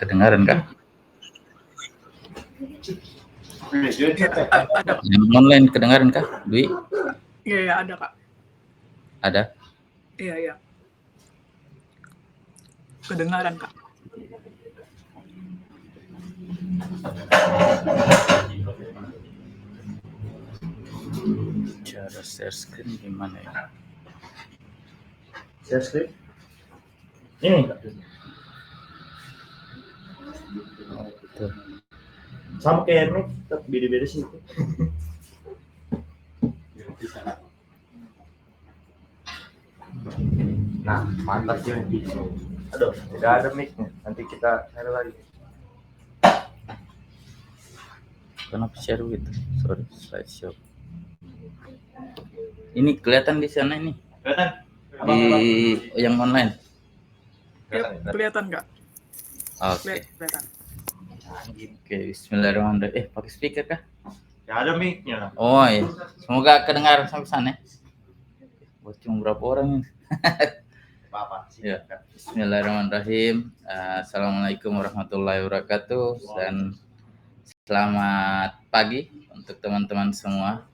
Kedengaran kah? Ada. Yang online kedengaran kah, Dwi? Iya, ada Kak. Ada? Iya. Kedengaran Kak. Cara share screen gimana ya? Share screen? Ini Oh, betul. sama kayak mic, tapi beda-beda sih. Nah, mantap sih. Aduh, tidak ada mic-nya. Nanti kita share lagi. Kenapa share gitu? Sorry, slideshow. Ini kelihatan di sana ini. Kelihatan? Di yang online. Kelihatan Kak. Oke. Kelihatan. Oke, bismillahirrahmanirrahim. Pakai speaker kah? Ya ada mic-nya. Oh iya. Semoga kedengar sampai sana. Buat cuma berapa orang ini? Apa? Ya. Bismillahirrahmanirrahim. Assalamualaikum warahmatullahi wabarakatuh dan selamat pagi untuk teman-teman semua.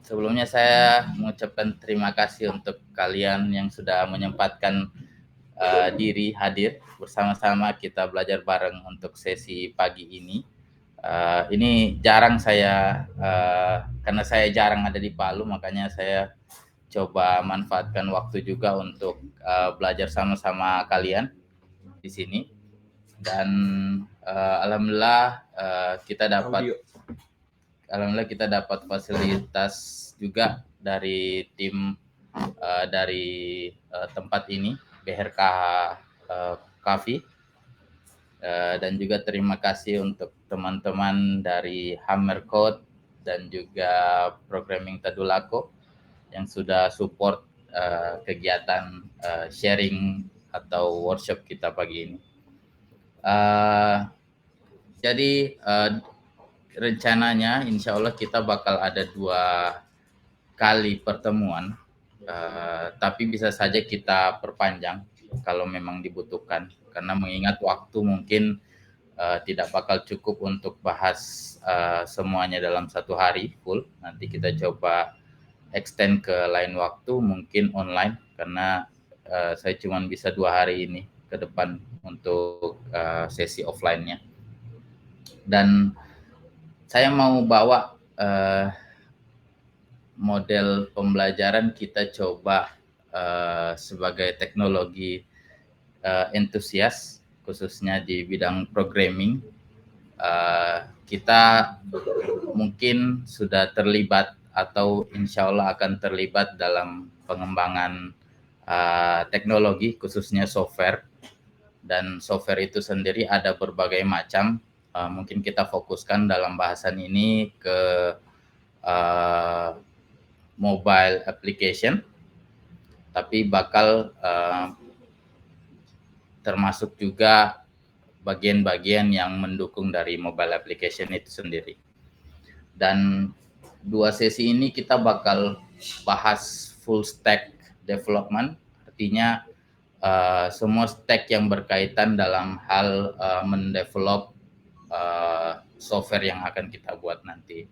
Sebelumnya saya mengucapkan terima kasih untuk kalian yang sudah menyempatkan diri hadir bersama-sama kita belajar bareng untuk sesi pagi ini. Ini jarang saya, karena saya jarang ada di Palu, makanya saya coba manfaatkan waktu juga untuk belajar sama-sama kalian di sini. Dan alhamdulillah kita dapat fasilitas juga dari tim dari tempat ini, BRK Kavi. Dan juga terima kasih untuk teman-teman dari Hammer Code dan juga Programming Tadulako yang sudah support kegiatan sharing atau workshop kita pagi ini. Jadi rencananya insya Allah kita bakal ada 2 kali pertemuan, tapi bisa saja kita perpanjang kalau memang dibutuhkan, karena mengingat waktu mungkin tidak bakal cukup untuk bahas semuanya dalam 1 hari full. Nanti kita coba extend ke lain waktu, mungkin online, karena saya cuma bisa 2 hari ini ke depan untuk sesi offline-nya. Dan saya mau bawa model pembelajaran kita coba sebagai teknologi entusias, khususnya di bidang programming. Kita mungkin sudah terlibat atau insya Allah akan terlibat dalam pengembangan teknologi, khususnya software. Dan software itu sendiri ada berbagai macam. Mungkin kita fokuskan dalam bahasan ini ke mobile application, tapi bakal termasuk juga bagian-bagian yang mendukung dari mobile application itu sendiri. Dan 2 sesi ini kita bakal bahas full stack development, artinya semua stack yang berkaitan dalam hal mendevelop software yang akan kita buat nanti.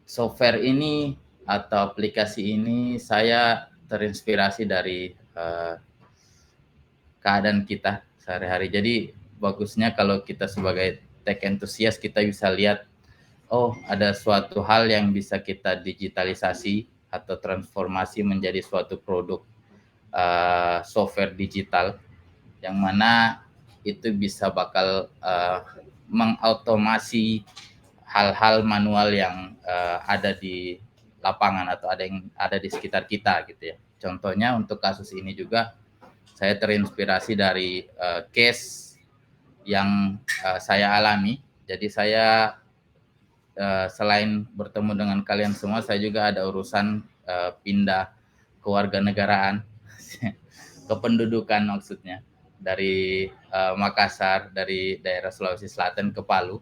Software ini atau aplikasi ini saya terinspirasi dari keadaan kita sehari-hari. Jadi bagusnya kalau kita sebagai tech enthusiast kita bisa lihat, oh ada suatu hal yang bisa kita digitalisasi atau transformasi menjadi suatu produk software digital, yang mana itu bisa bakal mengautomasi hal-hal manual yang ada di lapangan atau ada di sekitar kita gitu ya. Contohnya untuk kasus ini juga saya terinspirasi dari case yang saya alami. Jadi saya selain bertemu dengan kalian semua, saya juga ada urusan pindah kewarganegaraan, kependudukan maksudnya, dari Makassar, dari daerah Sulawesi Selatan ke Palu.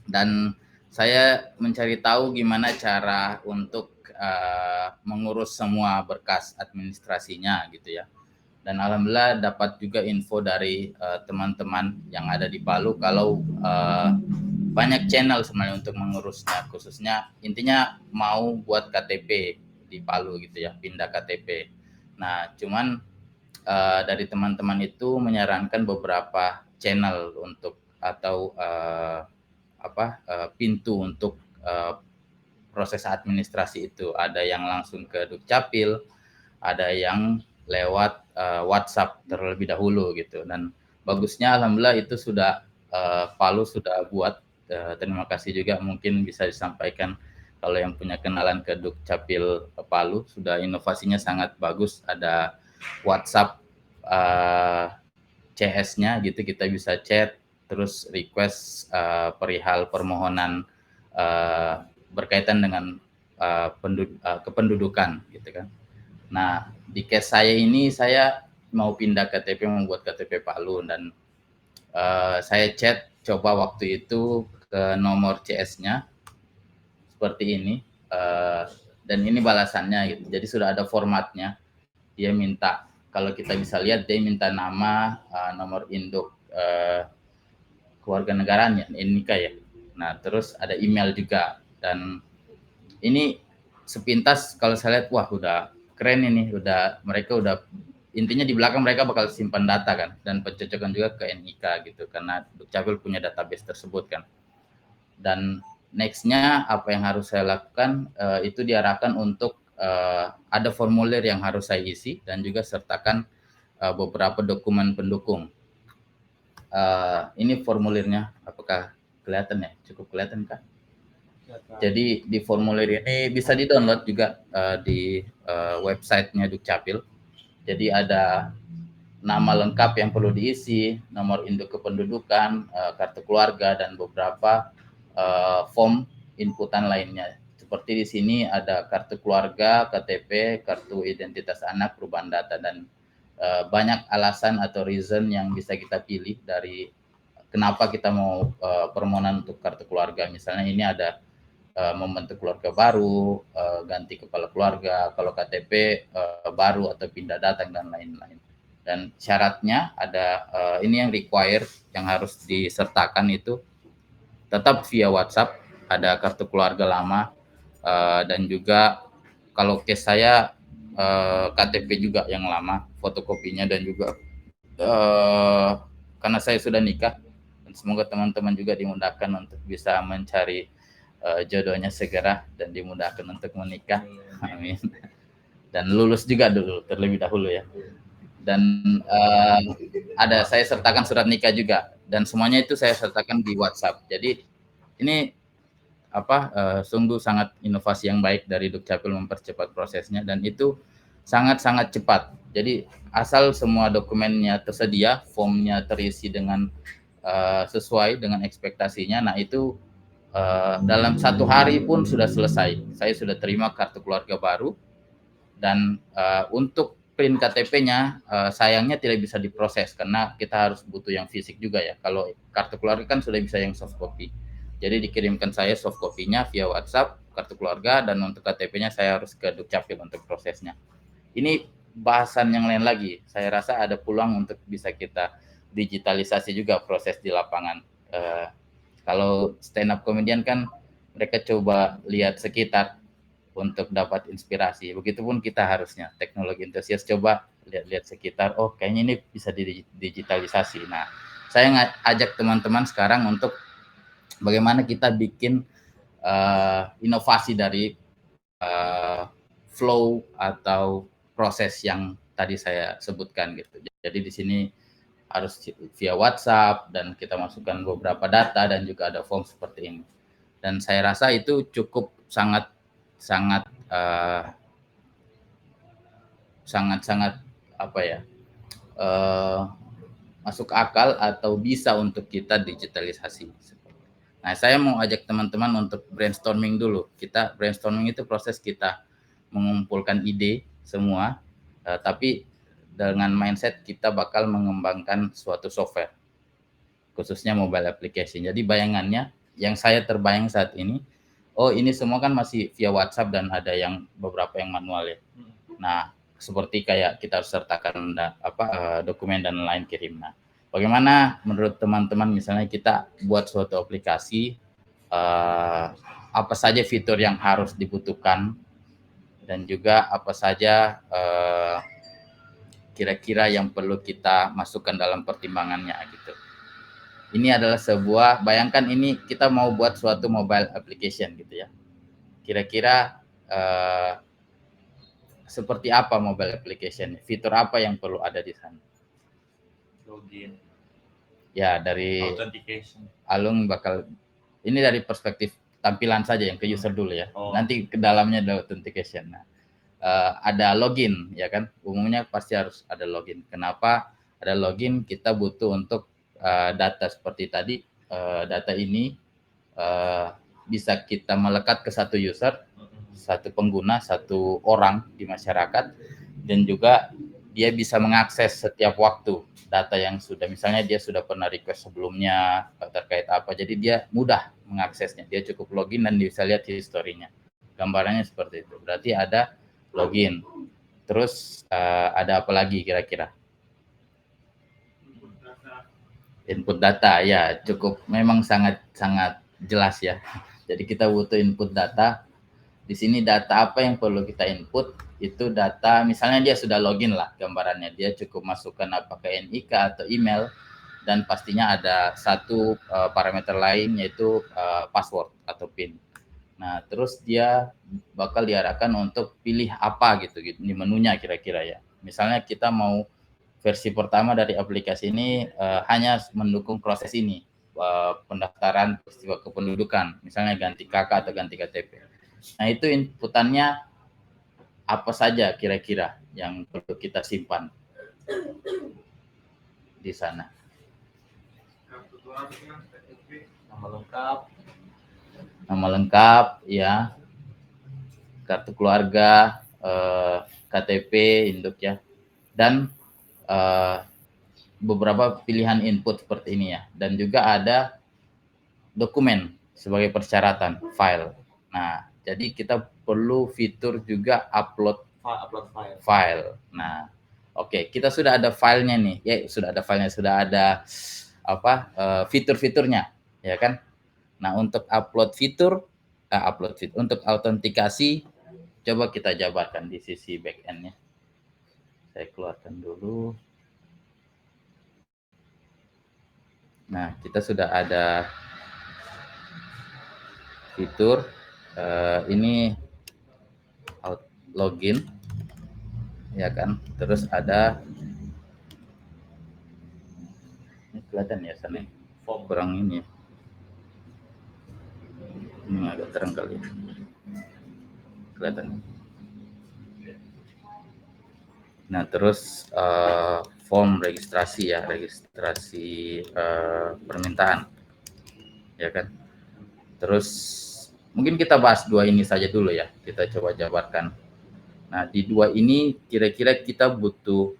Dan saya mencari tahu gimana cara untuk mengurus semua berkas administrasinya gitu ya. Dan alhamdulillah dapat juga info dari teman-teman yang ada di Palu kalau banyak channel sebenarnya untuk mengurusnya, khususnya intinya mau buat KTP di Palu gitu ya, pindah KTP. Nah, cuman dari teman-teman itu menyarankan beberapa channel untuk atau pintu untuk proses administrasi itu. Ada yang langsung ke Dukcapil, ada yang lewat WhatsApp terlebih dahulu gitu. Dan bagusnya alhamdulillah itu sudah Palu sudah buat. Terima kasih juga, mungkin bisa disampaikan kalau yang punya kenalan ke Dukcapil Palu, sudah inovasinya sangat bagus. Ada WhatsApp CS-nya gitu, kita bisa chat terus request perihal permohonan berkaitan dengan kependudukan gitu kan. Nah, di case saya ini saya mau pindah KTP, membuat KTP Palu, dan saya chat coba waktu itu ke nomor CS-nya seperti ini, dan ini balasannya gitu. Jadi sudah ada formatnya. Dia minta, kalau kita bisa lihat, dia minta nama, nomor induk kewarganegaraan ya, NIK ya. Nah, terus ada email juga. Dan ini sepintas kalau saya lihat, wah udah keren ini, mereka udah intinya di belakang mereka bakal simpan data kan, dan pencocokan juga ke NIK gitu, karena Dukcapil punya database tersebut kan. Dan nextnya apa yang harus saya lakukan, itu diarahkan untuk ada formulir yang harus saya isi dan juga sertakan beberapa dokumen pendukung. Ini formulirnya, apakah kelihatan ya? Cukup kelihatan kan? Jadi di formulir ini bisa di-download juga di websitenya Dukcapil. Jadi ada nama lengkap yang perlu diisi, nomor induk kependudukan, kartu keluarga, dan beberapa form inputan lainnya. Seperti di sini ada kartu keluarga, KTP, kartu identitas anak, perubahan data, dan banyak alasan atau reason yang bisa kita pilih dari kenapa kita mau permohonan untuk kartu keluarga. Misalnya ini ada membentuk keluarga baru, ganti kepala keluarga, kalau KTP baru atau pindah datang, dan lain-lain. Dan syaratnya ada ini yang required, yang harus disertakan itu tetap via WhatsApp, ada kartu keluarga lama, dan juga kalau case saya KTP juga yang lama, fotokopinya, dan juga karena saya sudah nikah, dan semoga teman-teman juga dimudahkan untuk bisa mencari jodohnya segera dan dimudahkan untuk menikah, amin. Dan lulus juga dulu terlebih dahulu ya. Dan ada saya sertakan surat nikah juga, dan semuanya itu saya sertakan di WhatsApp. Jadi ini sungguh sangat inovasi yang baik dari Dukcapil mempercepat prosesnya, dan itu sangat-sangat cepat. Jadi asal semua dokumennya tersedia, formnya terisi dengan sesuai dengan ekspektasinya, nah itu dalam 1 hari pun sudah selesai. Saya sudah terima kartu keluarga baru, dan untuk print KTP-nya sayangnya tidak bisa diproses karena kita harus butuh yang fisik juga ya. Kalau kartu keluarga kan sudah bisa yang soft copy. Jadi dikirimkan saya soft copy-nya via WhatsApp, kartu keluarga, dan untuk KTP-nya saya harus ke Dukcapil untuk prosesnya. Ini bahasan yang lain lagi. Saya rasa ada peluang untuk bisa kita digitalisasi juga proses di lapangan. Kalau stand up comedian kan mereka coba lihat sekitar untuk dapat inspirasi. Begitupun kita harusnya teknologi entusias coba lihat-lihat sekitar. Oh, kayaknya ini bisa digitalisasi. Nah, saya ajak teman-teman sekarang untuk bagaimana kita bikin inovasi dari flow atau proses yang tadi saya sebutkan gitu. Jadi di sini harus via WhatsApp, dan kita masukkan beberapa data, dan juga ada form seperti ini. Dan saya rasa itu cukup sangat masuk akal atau bisa untuk kita digitalisasi. Nah, saya mau ajak teman-teman untuk brainstorming dulu. Kita brainstorming itu proses kita mengumpulkan ide semua, tapi dengan mindset kita bakal mengembangkan suatu software, khususnya mobile application. Jadi bayangannya yang saya terbayang saat ini, oh ini semua kan masih via WhatsApp dan ada yang beberapa yang manual ya. Nah, seperti kayak kita harus sertakan dokumen dan lain kirim. Nah, bagaimana menurut teman-teman misalnya kita buat suatu aplikasi, apa saja fitur yang harus dibutuhkan dan juga apa saja kira-kira yang perlu kita masukkan dalam pertimbangannya gitu. Ini adalah sebuah, bayangkan ini kita mau buat suatu mobile application gitu ya. Kira-kira seperti apa mobile application? Fitur apa yang perlu ada di sana? Login. Ya, dari Authentication. Alung bakal, ini dari perspektif tampilan saja yang ke user dulu ya. Oh. Nanti ke dalamnya ada authentication. Nah, ada login ya kan? Umumnya pasti harus ada login. Kenapa ada login? Kita butuh untuk data seperti tadi. Data ini bisa kita melekat ke satu user, satu pengguna, satu orang di masyarakat, dan juga dia bisa mengakses setiap waktu data yang sudah, misalnya dia sudah pernah request sebelumnya terkait apa, jadi dia mudah mengaksesnya, dia cukup login dan bisa lihat historinya. Gambarannya seperti itu. Berarti ada login. Terus ada apa lagi kira-kira? Input data, ya cukup, memang sangat jelas ya. Jadi kita butuh input data. Di sini data apa yang perlu kita input, itu data, misalnya dia sudah login lah gambarannya, dia cukup masukkan apakah NIK atau email, dan pastinya ada satu parameter lain yaitu password atau PIN. Nah, terus dia bakal diarahkan untuk pilih apa gitu di menunya kira-kira ya. Misalnya kita mau versi pertama dari aplikasi ini hanya mendukung proses ini, pendaftaran peristiwa kependudukan, misalnya ganti KK atau ganti KTP. Nah, itu inputannya apa saja kira-kira yang perlu kita simpan di sana? Nama lengkap, ya, kartu keluarga, KTP, induk ya, dan beberapa pilihan input seperti ini ya, dan juga ada dokumen sebagai persyaratan, file. Nah, jadi kita perlu fitur juga upload file. Nah, oke, kita sudah ada filenya nih, ya sudah ada filenya, sudah ada fitur-fiturnya, ya kan? Nah, untuk upload fitur, untuk autentikasi, coba kita jabarkan di sisi backend-nya. Saya keluarkan dulu. Nah, kita sudah ada fitur ini login, ya kan? Terus ada, ini kelihatan ya sana, form kurang ini. Ini agak terang kali, kelihatan. Nah, terus form registrasi ya, registrasi permintaan, ya kan? Terus mungkin kita bahas dua ini saja dulu ya, kita coba jabarkan. Nah, di dua ini kira-kira kita butuh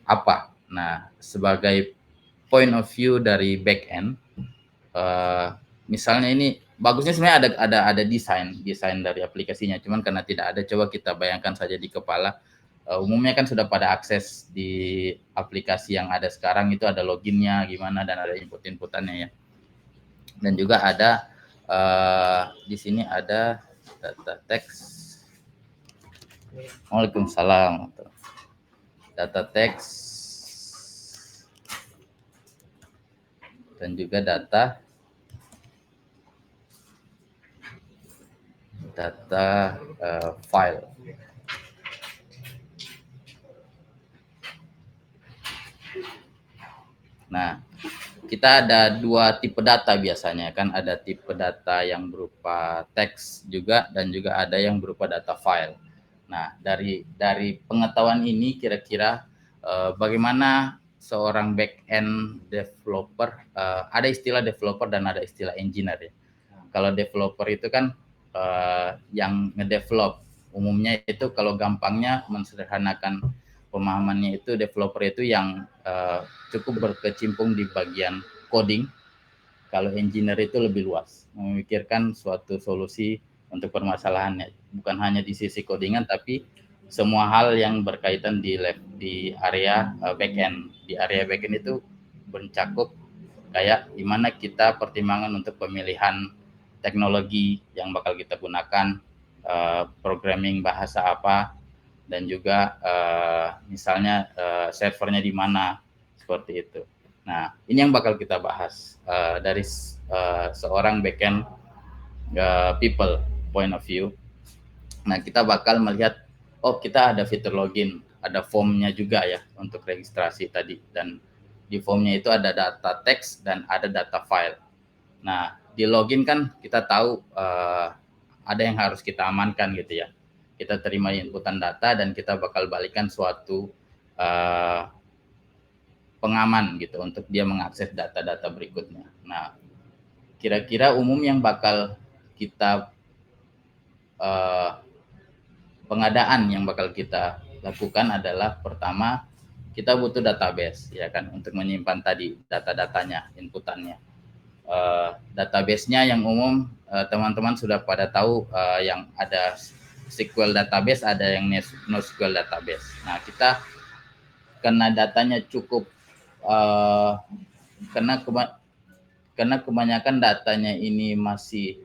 apa? Nah, sebagai point of view dari back end, misalnya ini bagusnya sebenarnya ada desain dari aplikasinya, cuman karena tidak ada, coba kita bayangkan saja di kepala. Umumnya kan sudah pada akses di aplikasi yang ada sekarang itu ada loginnya gimana, dan ada inputannya ya, dan juga ada di sini ada data teks. Waalaikumsalam. Data teks dan juga data file. Nah, kita ada dua tipe data biasanya kan, ada tipe data yang berupa teks juga, dan juga ada yang berupa data file. Nah, dari pengetahuan ini kira-kira bagaimana seorang back-end developer, ada istilah developer dan ada istilah engineer ya. Kalau developer itu kan yang ngedevelop, umumnya itu kalau gampangnya mensederhanakan pemahamannya itu, developer itu yang cukup berkecimpung di bagian coding. Kalau engineer itu lebih luas, memikirkan suatu solusi untuk permasalahannya, bukan hanya di sisi codingan tapi semua hal yang berkaitan di area backend. Di area backend itu mencakup kayak gimana kita pertimbangan untuk pemilihan teknologi yang bakal kita gunakan, programming bahasa apa, dan juga misalnya servernya di mana, seperti itu. Nah, ini yang bakal kita bahas dari seorang backend people point of view. Nah, kita bakal melihat, oh kita ada fitur login, ada formnya juga ya untuk registrasi tadi, dan di formnya itu ada data teks dan ada data file. Nah, di login kan kita tahu ada yang harus kita amankan gitu ya. Kita terima inputan data dan kita bakal balikan suatu pengaman gitu untuk dia mengakses data-data berikutnya. Nah, kira-kira umum yang bakal kita pengadaan yang bakal kita lakukan adalah pertama kita butuh database ya kan untuk menyimpan tadi data-datanya, inputannya. Database-nya yang umum teman-teman sudah pada tahu yang ada SQL database, ada yang NoSQL database. Nah, kita karena datanya cukup karena kebanyakan datanya ini masih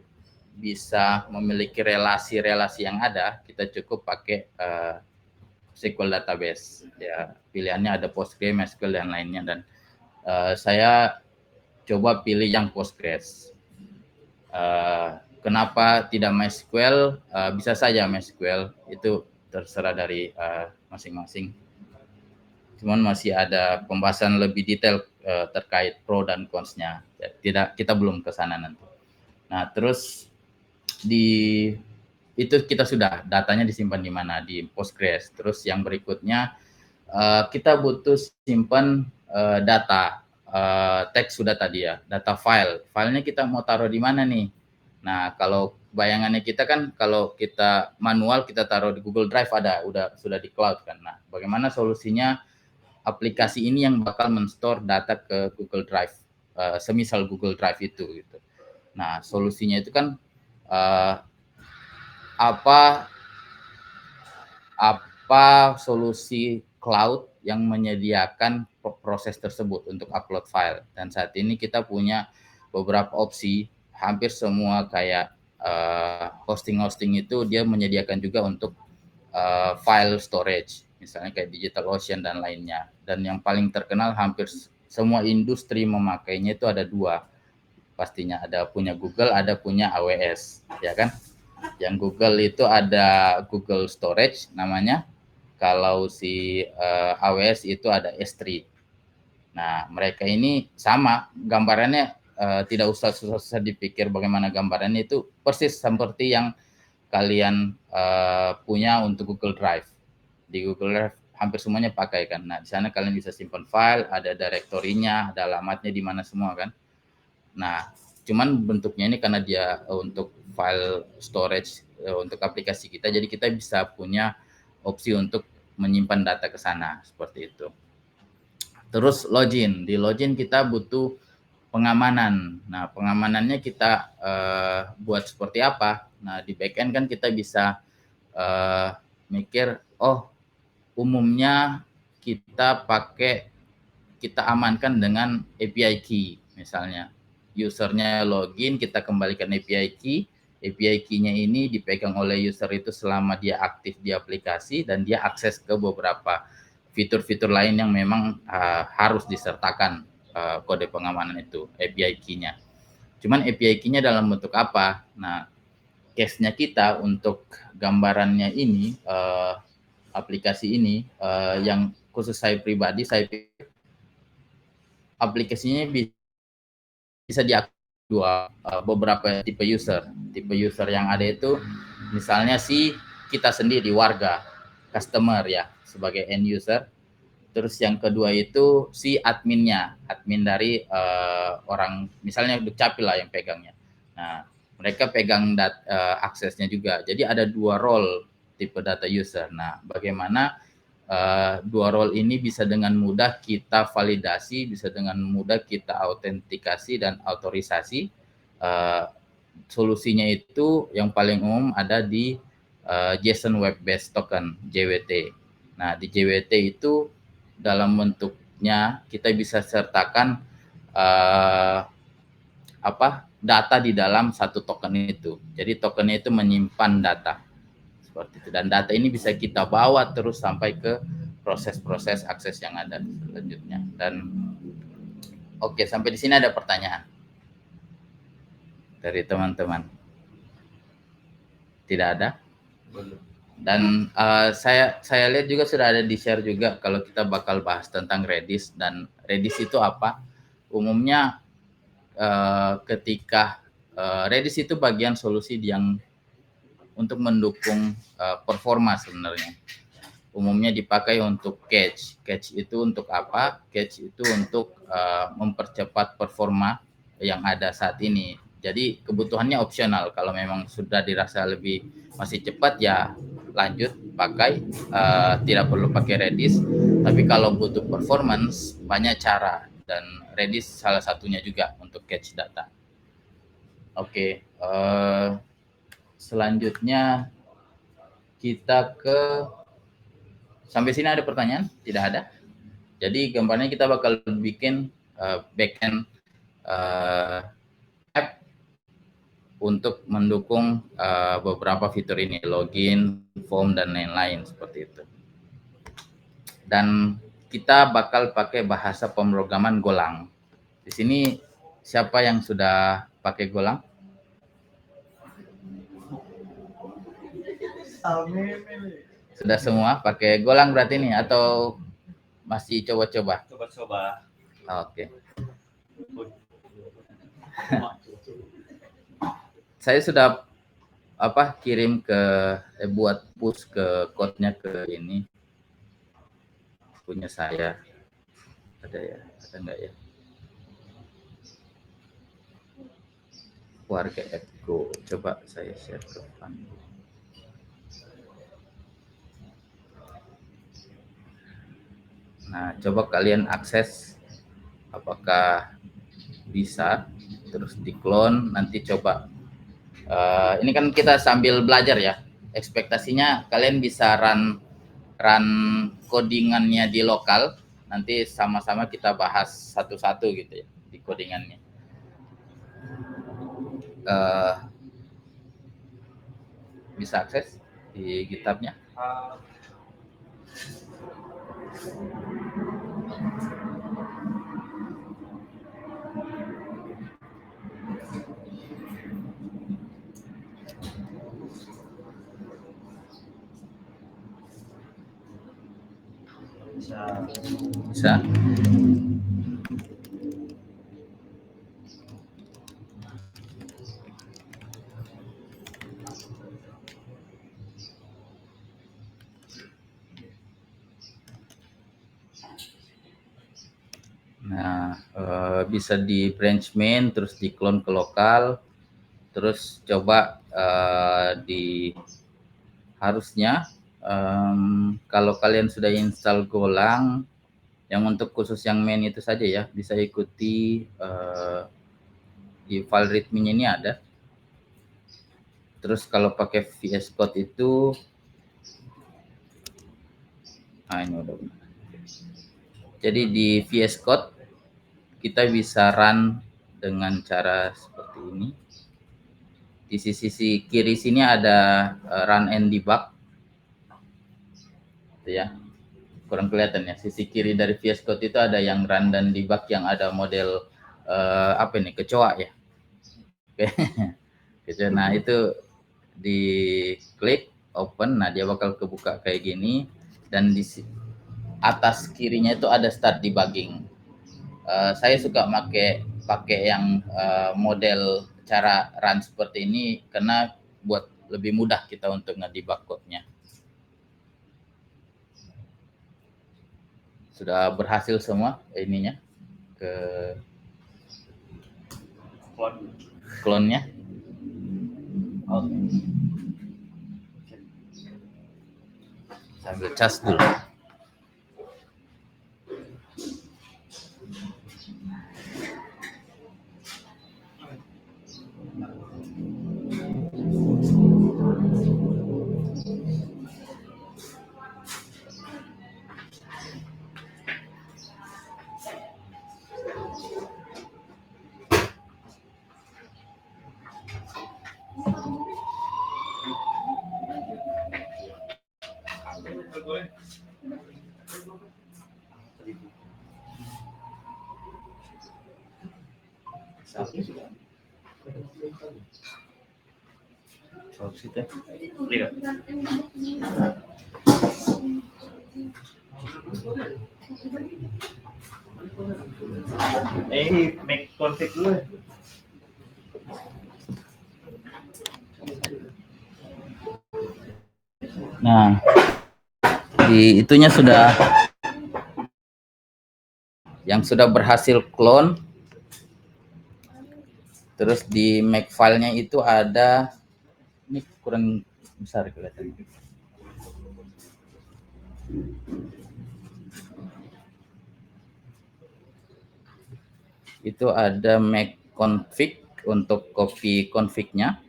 bisa memiliki relasi-relasi yang ada, kita cukup pakai SQL database. Ya, pilihannya ada Postgres, MySQL dan lainnya, dan saya coba pilih yang Postgres. Kenapa tidak MySQL? Bisa saja MySQL, itu terserah dari masing-masing. Cuman masih ada pembahasan lebih detail terkait pro dan cons-nya. Kita belum ke sana nanti. Nah, terus itu kita sudah datanya disimpan di mana, di Postgres. Terus yang berikutnya kita butuh simpan data teks sudah tadi ya, data file. Filenya kita mau taruh di mana nih? Nah, kalau bayangannya kita kan kalau kita manual kita taruh di Google Drive sudah di cloud kan. Nah, bagaimana solusinya aplikasi ini yang bakal men-store data ke Google Drive, semisal Google Drive itu gitu. Nah, solusinya itu kan apa solusi cloud yang menyediakan proses tersebut untuk upload file. Dan saat ini kita punya beberapa opsi, hampir semua kayak hosting itu dia menyediakan juga untuk file storage, misalnya kayak DigitalOcean dan lainnya. Dan yang paling terkenal hampir semua industri memakainya itu ada dua, pastinya ada punya Google, ada punya AWS, ya kan? Yang Google itu ada Google Storage namanya. Kalau si AWS itu ada S3. Nah, mereka ini sama gambarannya, tidak usah susah dipikir bagaimana gambarannya, itu persis seperti yang kalian punya untuk Google Drive. Di Google Drive hampir semuanya pakai kan. Nah, di sana kalian bisa simpan file, ada direktorinya, ada alamatnya di mana semua kan. Nah, cuman bentuknya ini karena dia untuk file storage untuk aplikasi kita, jadi kita bisa punya opsi untuk menyimpan data ke sana, seperti itu. Terus login, di login kita butuh pengamanan. Nah, pengamanannya kita buat seperti apa? Nah, di backend kan kita bisa mikir, oh umumnya kita amankan dengan API key, misalnya usernya login, kita kembalikan API key. API key-nya ini dipegang oleh user itu selama dia aktif di aplikasi dan dia akses ke beberapa fitur-fitur lain yang memang harus disertakan kode pengamanan itu, API key-nya. Cuman API key-nya dalam bentuk apa? Nah, case-nya kita untuk gambarannya ini, aplikasi ini yang khusus saya pribadi, saya aplikasinya bisa diakses beberapa tipe user. Tipe user yang ada itu misalnya kita sendiri, warga, customer ya, sebagai end user. Terus yang kedua itu si adminnya, admin dari orang, misalnya Dukcapil lah yang pegangnya. Nah, mereka pegang aksesnya juga. Jadi ada dua role tipe data user. Nah, bagaimana dua role ini bisa dengan mudah kita validasi, bisa dengan mudah kita autentikasi dan autorisasi. Solusinya itu yang paling umum ada di JSON Web Based Token (JWT). Nah, di JWT itu dalam bentuknya kita bisa sertakan data di dalam satu token itu. Jadi tokennya itu menyimpan data seperti itu, dan data ini bisa kita bawa terus sampai ke proses-proses akses yang ada selanjutnya. Dan oke, sampai di sini ada pertanyaan dari teman-teman? Tidak ada? Dan saya lihat juga sudah ada di share juga kalau kita bakal bahas tentang Redis. Dan Redis itu apa? Umumnya ketika Redis itu bagian solusi yang untuk mendukung performa sebenarnya. Umumnya dipakai untuk cache. Cache itu untuk apa? Cache itu untuk mempercepat performa yang ada saat ini. Jadi kebutuhannya opsional. Kalau memang sudah dirasa lebih masih cepat, ya lanjut pakai, tidak perlu pakai Redis. Tapi kalau butuh performance, banyak cara, dan Redis salah satunya juga untuk cache data. Oke, selanjutnya kita ke, sampai sini ada pertanyaan? Tidak ada. Jadi gambarnya kita bakal bikin backend app untuk mendukung beberapa fitur ini, login, form, dan lain-lain seperti itu. Dan kita bakal pakai bahasa pemrograman Golang. Di sini siapa yang sudah pakai Golang? Sudah semua pakai Golang berarti nih, atau masih coba-coba? Coba-coba. Oke. Saya sudah kirim ke buat push ke code-nya ke ini punya saya. Ada ya? Ada enggak ya? Warga Epco. Coba saya share ke depan. Nah, coba kalian akses, apakah bisa, terus di-clone, nanti coba. Ini kan kita sambil belajar ya. Ekspektasinya kalian bisa run codingannya di lokal, nanti sama-sama kita bahas satu-satu gitu ya di codingannya. Bisa akses di GitHub-nya? Bisa. Nah, bisa di branch main, terus di clone ke lokal, terus coba harusnya kalau kalian sudah install Golang, yang untuk khusus yang main itu saja ya, bisa ikuti di file readme-nya ini ada. Terus kalau pakai VS Code itu, ini udah benar. Jadi di VS Code kita bisa run dengan cara seperti ini. Di sisi kiri sini ada run and debug, itu ya. Kurang kelihatan ya. Sisi kiri dari VS Code itu ada yang run dan debug, yang ada model kecoa ya. Oke. Nah itu diklik open, nah dia bakal kebuka kayak gini, dan di atas kirinya itu ada start debugging. Saya suka pakai yang model cara run seperti ini karena buat lebih mudah kita untuk ngedebug code-nya. Sudah berhasil semua ininya ke clone-nya. Sambil cas dulu. Make config dulu. Nah, di itunya sudah yang sudah berhasil clone. Terus di make filenya itu ada, ini kurang besar kelihatannya. Itu ada make config untuk copy config-nya.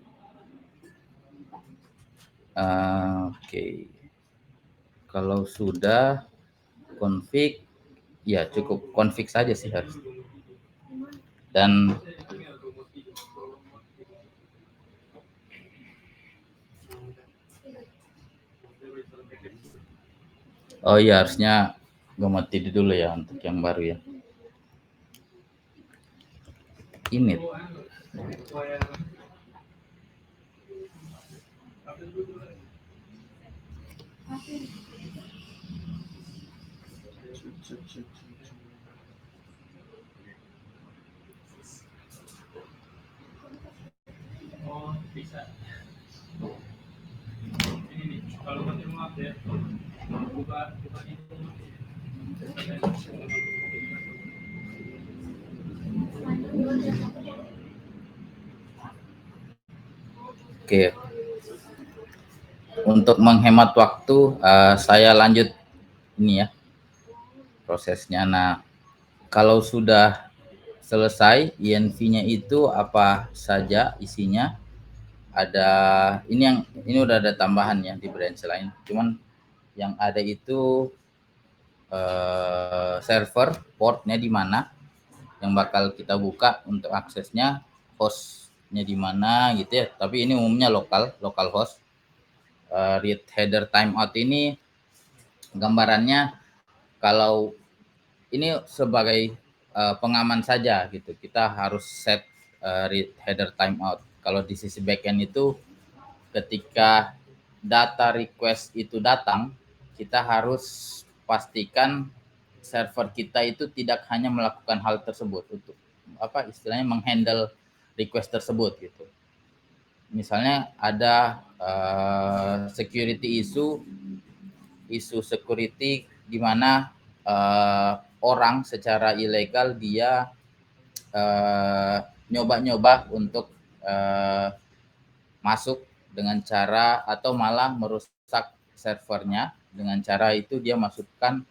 Oke. Kalau sudah config, ya cukup config saja sih harus. Dan oh iya, harusnya gue mati dulu ya untuk yang baru ya. Ini. Oh, bisa. Ini nih, kalau mau update, buka itu. Oke. Untuk menghemat waktu, saya lanjut ini ya prosesnya. Nah, kalau sudah selesai, INV-nya itu apa saja isinya? Ada ini udah ada tambahan ya di branch lain. Cuman yang ada itu server, portnya di mana yang bakal kita buka untuk aksesnya, hostnya di mana gitu ya. Tapi ini umumnya local host. Read header timeout ini gambarannya kalau ini sebagai pengaman saja gitu. Kita harus set read header timeout. Kalau di sisi backend itu ketika data request itu datang, kita harus pastikan server kita itu tidak hanya melakukan hal tersebut untuk apa istilahnya menghandle request tersebut gitu. Misalnya ada security issue security di mana orang secara ilegal dia nyoba-nyoba untuk masuk dengan cara atau malah merusak servernya dengan cara itu dia masukkan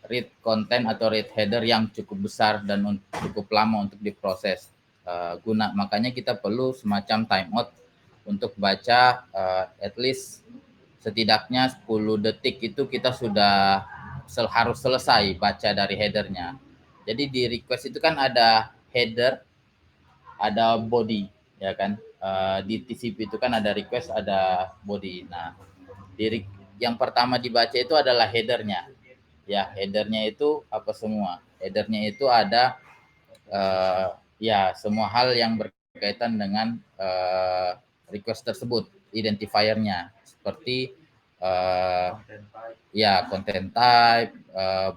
read content atau read header yang cukup besar dan cukup lama untuk diproses makanya kita perlu semacam timeout untuk baca at least setidaknya 10 detik itu kita sudah harus selesai baca dari headernya. Jadi di request itu kan ada header, ada body, ya kan? Di TCP itu kan ada request, ada body. Nah, yang pertama dibaca itu adalah headernya. Ya, headernya itu apa semua? Headernya itu ada ya semua hal yang berkaitan dengan request tersebut, identifiernya seperti ya content type,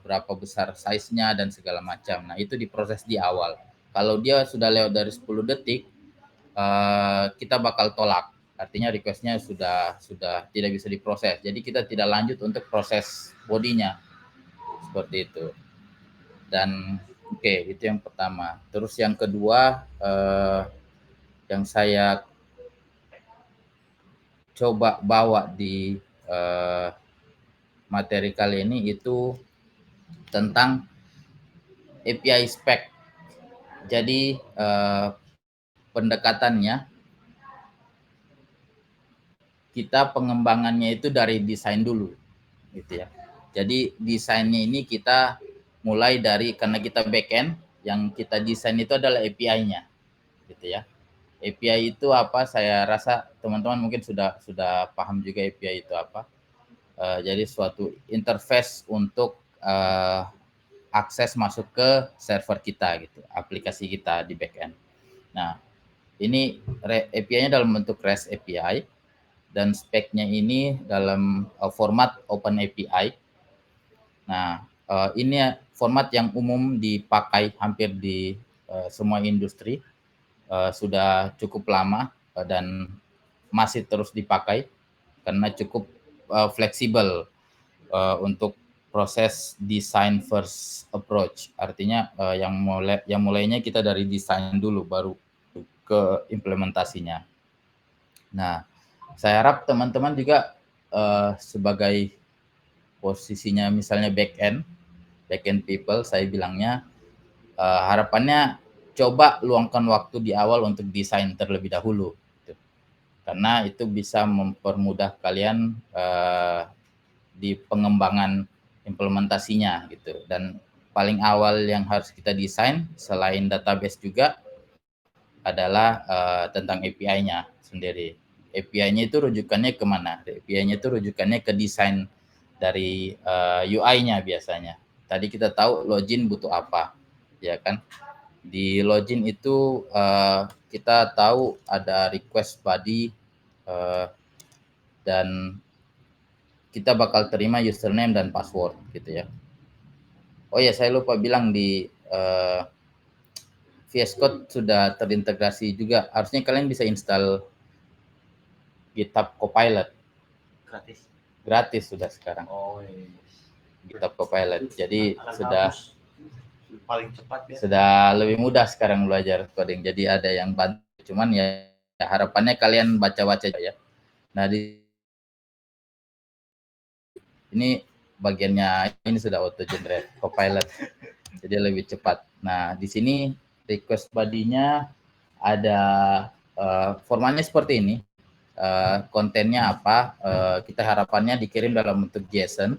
berapa besar size-nya dan segala macam. Nah, itu diproses di awal. Kalau dia sudah lewat dari 10 detik, kita bakal tolak. Artinya request-nya sudah tidak bisa diproses. Jadi kita tidak lanjut untuk proses bodinya. Seperti itu. Dan oke, itu yang pertama. Terus yang kedua, yang saya coba bawa di materi kali ini itu tentang API spec. Jadi pendekatannya kita pengembangannya itu dari desain dulu, gitu ya. Jadi desainnya ini kita mulai dari karena kita backend, yang kita desain itu adalah API-nya, gitu ya. API itu apa? Saya rasa teman-teman mungkin sudah paham juga API itu apa. Jadi suatu interface untuk akses masuk ke server kita gitu, aplikasi kita di backend. Nah, ini API-nya dalam bentuk REST API dan speknya ini dalam format Open API. Nah, ini format yang umum dipakai hampir di semua industri, sudah cukup lama dan masih terus dipakai karena cukup fleksibel untuk proses design first approach. Artinya yang mulainya kita dari desain dulu baru ke implementasinya. Nah, saya harap teman-teman juga sebagai posisinya misalnya backend people, saya bilangnya harapannya coba luangkan waktu di awal untuk desain terlebih dahulu, gitu. Karena itu bisa mempermudah kalian di pengembangan implementasinya gitu. Dan paling awal yang harus kita desain selain database juga adalah tentang API-nya sendiri. API-nya itu rujukannya kemana? API-nya itu rujukannya ke desain dari UI-nya biasanya. Tadi kita tahu login butuh apa, ya kan? Di login itu kita tahu ada request body dan kita bakal terima username dan password gitu ya. Oh ya, saya lupa bilang di VS Code sudah terintegrasi juga. Harusnya kalian bisa install GitHub Copilot. Gratis sudah sekarang. Oh iya. GitHub Copilot. Jadi sudah paling cepat ya. Sudah lebih mudah sekarang belajar coding. Jadi ada yang bantu. Cuman ya harapannya kalian baca-baca ya. Nah, ini bagiannya ini sudah auto generate Copilot. Jadi lebih cepat. Nah, di sini request body-nya ada formatnya seperti ini. Kontennya apa? Kita harapannya dikirim dalam bentuk JSON.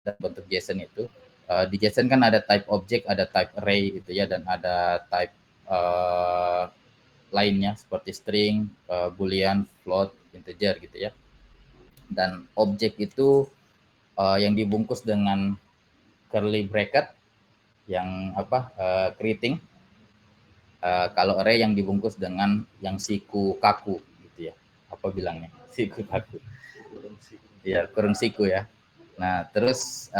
Dan bentuk JSON itu di JSON kan ada type object, ada type array gitu ya, dan ada type lainnya seperti string, boolean, float, integer gitu ya. Dan objek itu yang dibungkus dengan curly bracket yang keriting. Kalau array yang dibungkus dengan yang siku kaku gitu ya. Apa bilangnya? Siku kaku. Ya, kurung siku ya. Nah, terus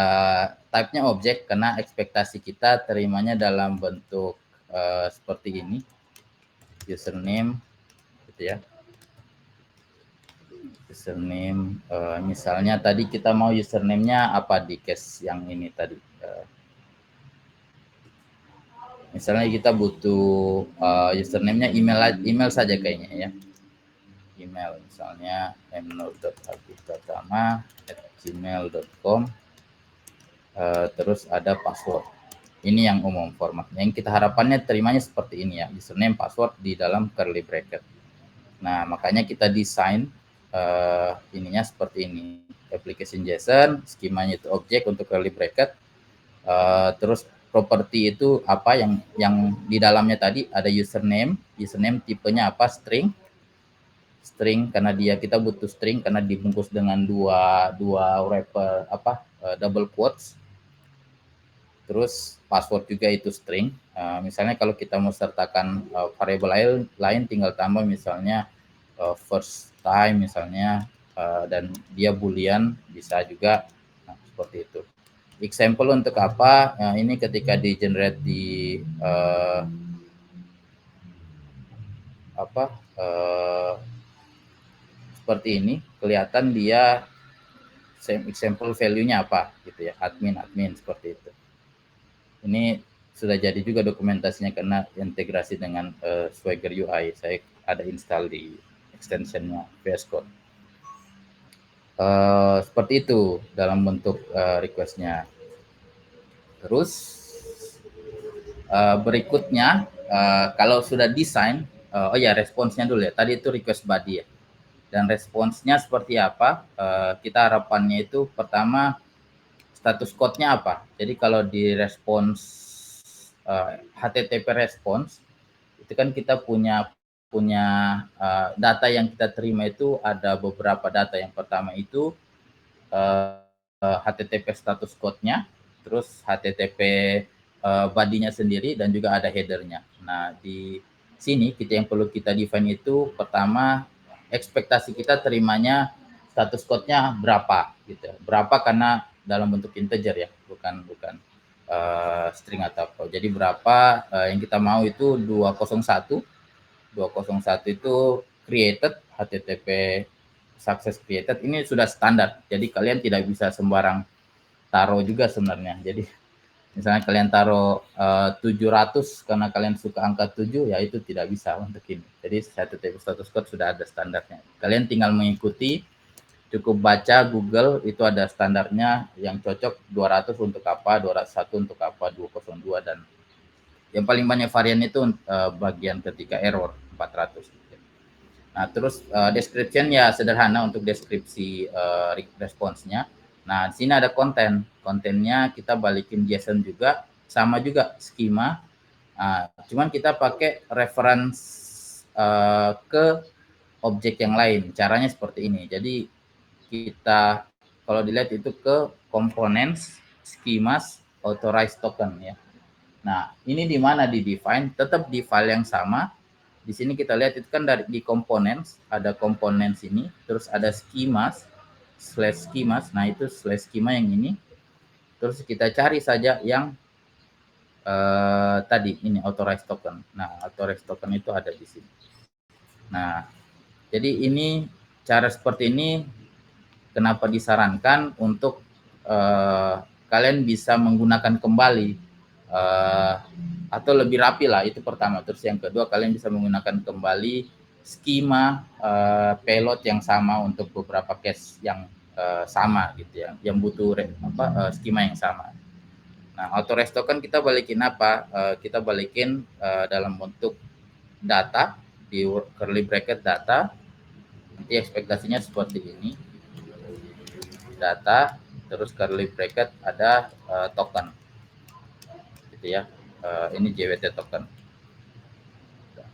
type-nya objek karena ekspektasi kita terimanya dalam bentuk seperti ini. Username gitu ya. Username misalnya tadi kita mau username-nya apa di case yang ini tadi. Misalnya kita butuh username-nya email saja kayaknya ya. Email misalnya mnur.agustratama@gmail.com, terus ada password. Ini yang umum formatnya. Yang kita harapannya terimanya seperti ini ya, username, password di dalam curly bracket. Nah, makanya kita desain ininya seperti ini. Application JSON, skemanya itu objek untuk curly bracket, terus properti itu apa yang di dalamnya tadi ada username tipenya apa, string karena kita butuh string karena dibungkus dengan dua wrapper double quotes. Terus password juga itu string. Misalnya kalau kita mau sertakan variabel lain tinggal tambah misalnya first time misalnya dan dia boolean bisa juga. Nah, seperti itu. Example untuk apa? Ini ketika di generate di seperti ini, kelihatan dia example value-nya apa gitu ya, admin seperti itu. Ini sudah jadi juga dokumentasinya karena integrasi dengan Swagger UI. Saya ada install di extension-nya VS Code. Seperti itu dalam bentuk request-nya. Terus berikutnya kalau sudah desain, responsnya dulu ya. Tadi itu request body ya. Dan responsnya seperti apa? Kita harapannya itu pertama status code-nya apa. Jadi kalau di respons HTTP response itu kan kita punya punya data yang kita terima itu ada beberapa data. Yang pertama itu HTTP status code-nya, terus HTTP body-nya sendiri, dan juga ada header-nya. Nah, di sini yang perlu kita define itu pertama ekspektasi kita terimanya status code-nya berapa gitu. Berapa karena dalam bentuk integer ya, bukan string atau apa. Jadi berapa yang kita mau itu 201 itu created, HTTP success created, ini sudah standar. Jadi kalian tidak bisa sembarang taruh juga sebenarnya. Jadi misalnya kalian taruh 700 karena kalian suka angka 7, ya itu tidak bisa untuk ini. Jadi HTTP status code sudah ada standarnya. Kalian tinggal mengikuti, cukup baca Google, itu ada standarnya yang cocok 200 untuk apa, 201 untuk apa, 202, dan yang paling banyak varian itu bagian ketika error 400. Nah, terus description ya sederhana untuk deskripsi responsnya. Nah, di sini ada kontennya kita balikin JSON juga, sama juga skema. Cuman kita pakai reference ke objek yang lain. Caranya seperti ini. Jadi kita kalau dilihat itu ke components, schemas, authorized token ya. Nah, ini di mana di define, tetap di file yang sama. Di sini kita lihat itu kan di components, ada components ini, terus ada schemas, /schemas. Nah, itu /schema yang ini. Terus kita cari saja yang tadi ini authorized token. Nah, authorized token itu ada di sini. Nah, jadi ini cara seperti ini kenapa disarankan untuk kalian bisa menggunakan kembali atau lebih rapi lah, itu pertama. Terus yang kedua, kalian bisa menggunakan kembali skema payload yang sama untuk beberapa case yang sama gitu ya, yang butuh skema yang sama. Nah, authorized token kita balikin apa? Kita balikin dalam bentuk data, di curly bracket data. Nanti ekspektasinya seperti ini, data, terus curly bracket ada token gitu ya. Ini JWT token.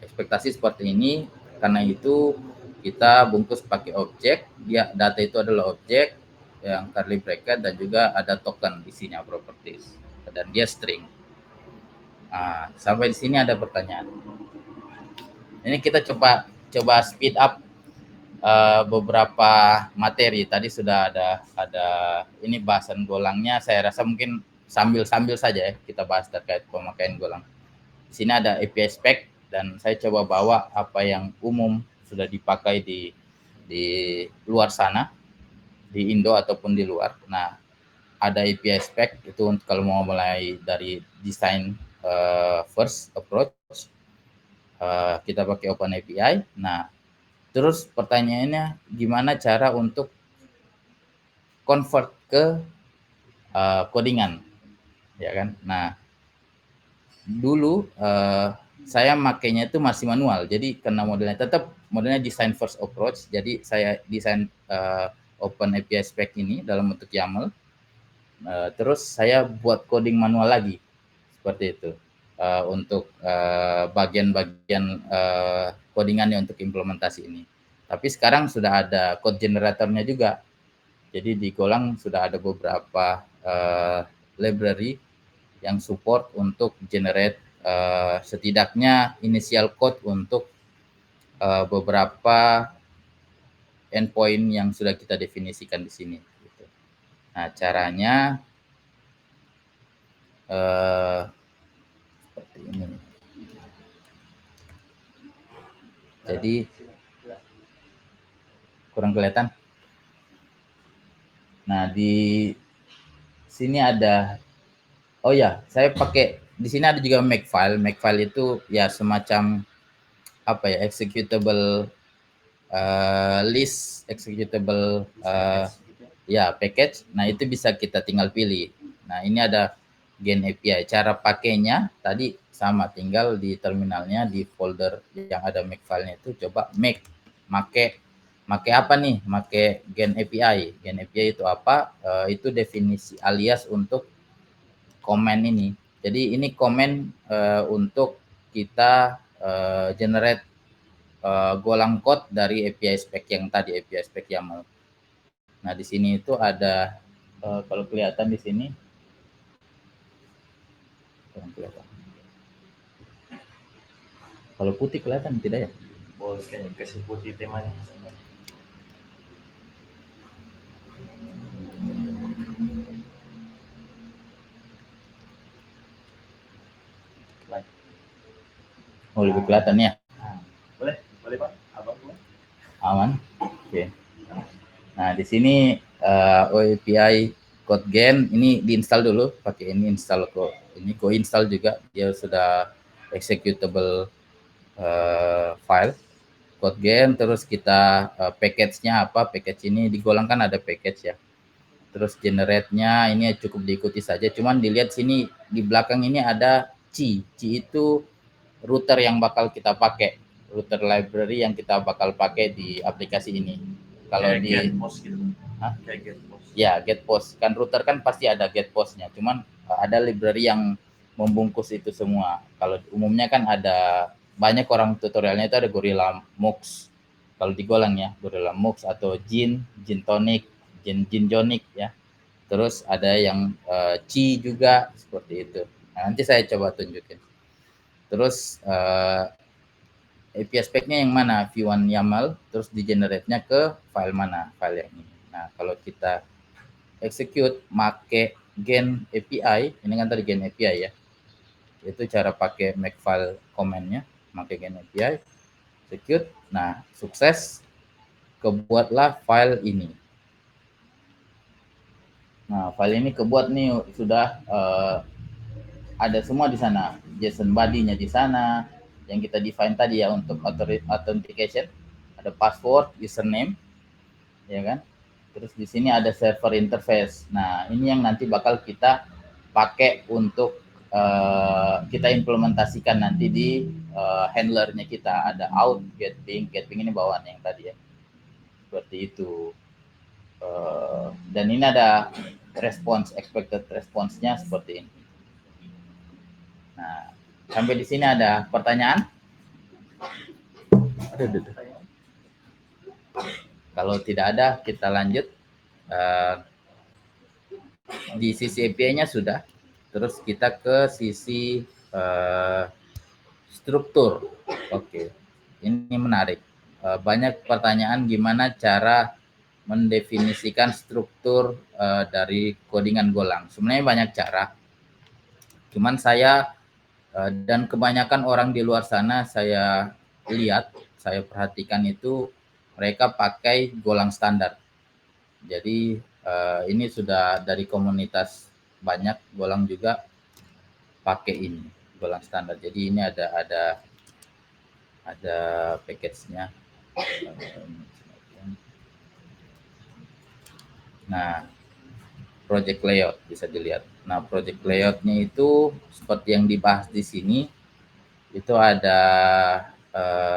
Ekspektasi seperti ini, karena itu kita bungkus pakai objek. Data itu adalah objek yang curly bracket, dan juga ada token di sini properties, dan dia string. Sampai di sini ada pertanyaan. Ini kita coba speed up beberapa materi. Tadi sudah ada ini bahasan golangnya. Saya rasa mungkin sambil saja ya kita bahas terkait pemakaian golang. Di sini ada API spec, dan saya coba bawa apa yang umum sudah dipakai di luar sana, di Indo ataupun di luar. Nah, ada API spec itu kalau mau mulai dari desain first approach, kita pakai Open API. Nah, terus pertanyaannya gimana cara untuk convert ke codingan, ya kan? Nah, dulu saya makainya itu masih manual. Jadi karena modelnya design first approach, jadi saya desain Open API spec ini dalam bentuk YAML. Terus saya buat coding manual lagi seperti itu untuk bagian-bagian codingannya untuk implementasi ini. Tapi sekarang sudah ada code generatornya juga. Jadi di Golang sudah ada beberapa library yang support untuk generate setidaknya initial code untuk beberapa endpoint yang sudah kita definisikan di sini. Gitu. Nah, caranya seperti ini. Jadi kurang kelihatan. Nah, di sini ada, oh ya, saya pakai di sini ada juga makefile. Makefile itu ya semacam apa ya, executable list, executable ya package. Nah, itu bisa kita tinggal pilih. Nah, ini ada Gen API. Cara pakainya tadi sama, tinggal di terminalnya di folder yang ada makefile-nya itu coba make apa nih? Make Gen API. Gen API itu apa? Itu definisi alias untuk komen ini. Jadi ini komen untuk kita generate golang code dari API spec yang tadi, API spec YAML. Nah, di sini itu ada, kalau kelihatan di sini, kelihatan. Kalau putih kelihatan tidak ya? Boleh kayaknya kasih putih temanya. Oh, lebih kelihatan ya? Boleh Pak. Abang boleh. Aman. Oke. Nah, di sini API CodeGen ini diinstal dulu, pakai ini install kok. Ini go install juga, dia sudah executable file CodeGen. Terus kita package-nya apa? Package ini digolongkan ada package ya. Terus generate-nya ini cukup diikuti saja. Cuman dilihat sini di belakang ini ada C. C itu router yang bakal kita pakai, router library yang kita bakal pakai di aplikasi ini. Kalau di GetPost gitu. Kayak GetPost. Ya, GetPost. Kan router kan pasti ada GetPost-nya. Cuman ada library yang membungkus itu semua. Kalau umumnya kan ada banyak orang tutorialnya itu ada Gorilla Mux. Kalau di Golang ya, Gorilla Mux atau Gintonic, Ginjonic ya. Terus ada yang Ci juga seperti itu. Nah, nanti saya coba tunjukin. Terus API spec-nya yang mana? V1 YAML, terus di-generate-nya ke file mana? File yang ini. Nah, kalau kita execute make gen API, ini kan tadi gen API ya. Itu cara pakai makefile command-nya, make gen API, execute. Nah, sukses, kebuatlah file ini. Nah, file ini kebuat nih, sudah ada semua di sana. JSON body-nya di sana, yang kita define tadi ya untuk authentication, ada password, username, ya kan? Terus di sini ada server interface. Nah, ini yang nanti bakal kita pakai untuk kita implementasikan nanti di handlernya kita. Ada out, get ping ini bawaan yang tadi ya. Seperti itu. Dan ini ada response, expected response-nya seperti ini. Nah, sampai di sini ada pertanyaan? Kalau tidak ada, kita lanjut. Di sisi API-nya sudah. Terus kita ke sisi struktur. Oke, ini menarik. Banyak pertanyaan gimana cara mendefinisikan struktur dari codingan Golang. Sebenarnya banyak cara. Cuman saya dan kebanyakan orang di luar sana saya lihat, saya perhatikan itu mereka pakai Golang standar. Jadi ini sudah dari komunitas banyak Golang juga pakai ini Golang standar. Jadi ini ada package-nya. Nah, project layout bisa dilihat. Nah, project layout-nya itu seperti yang dibahas di sini. Itu ada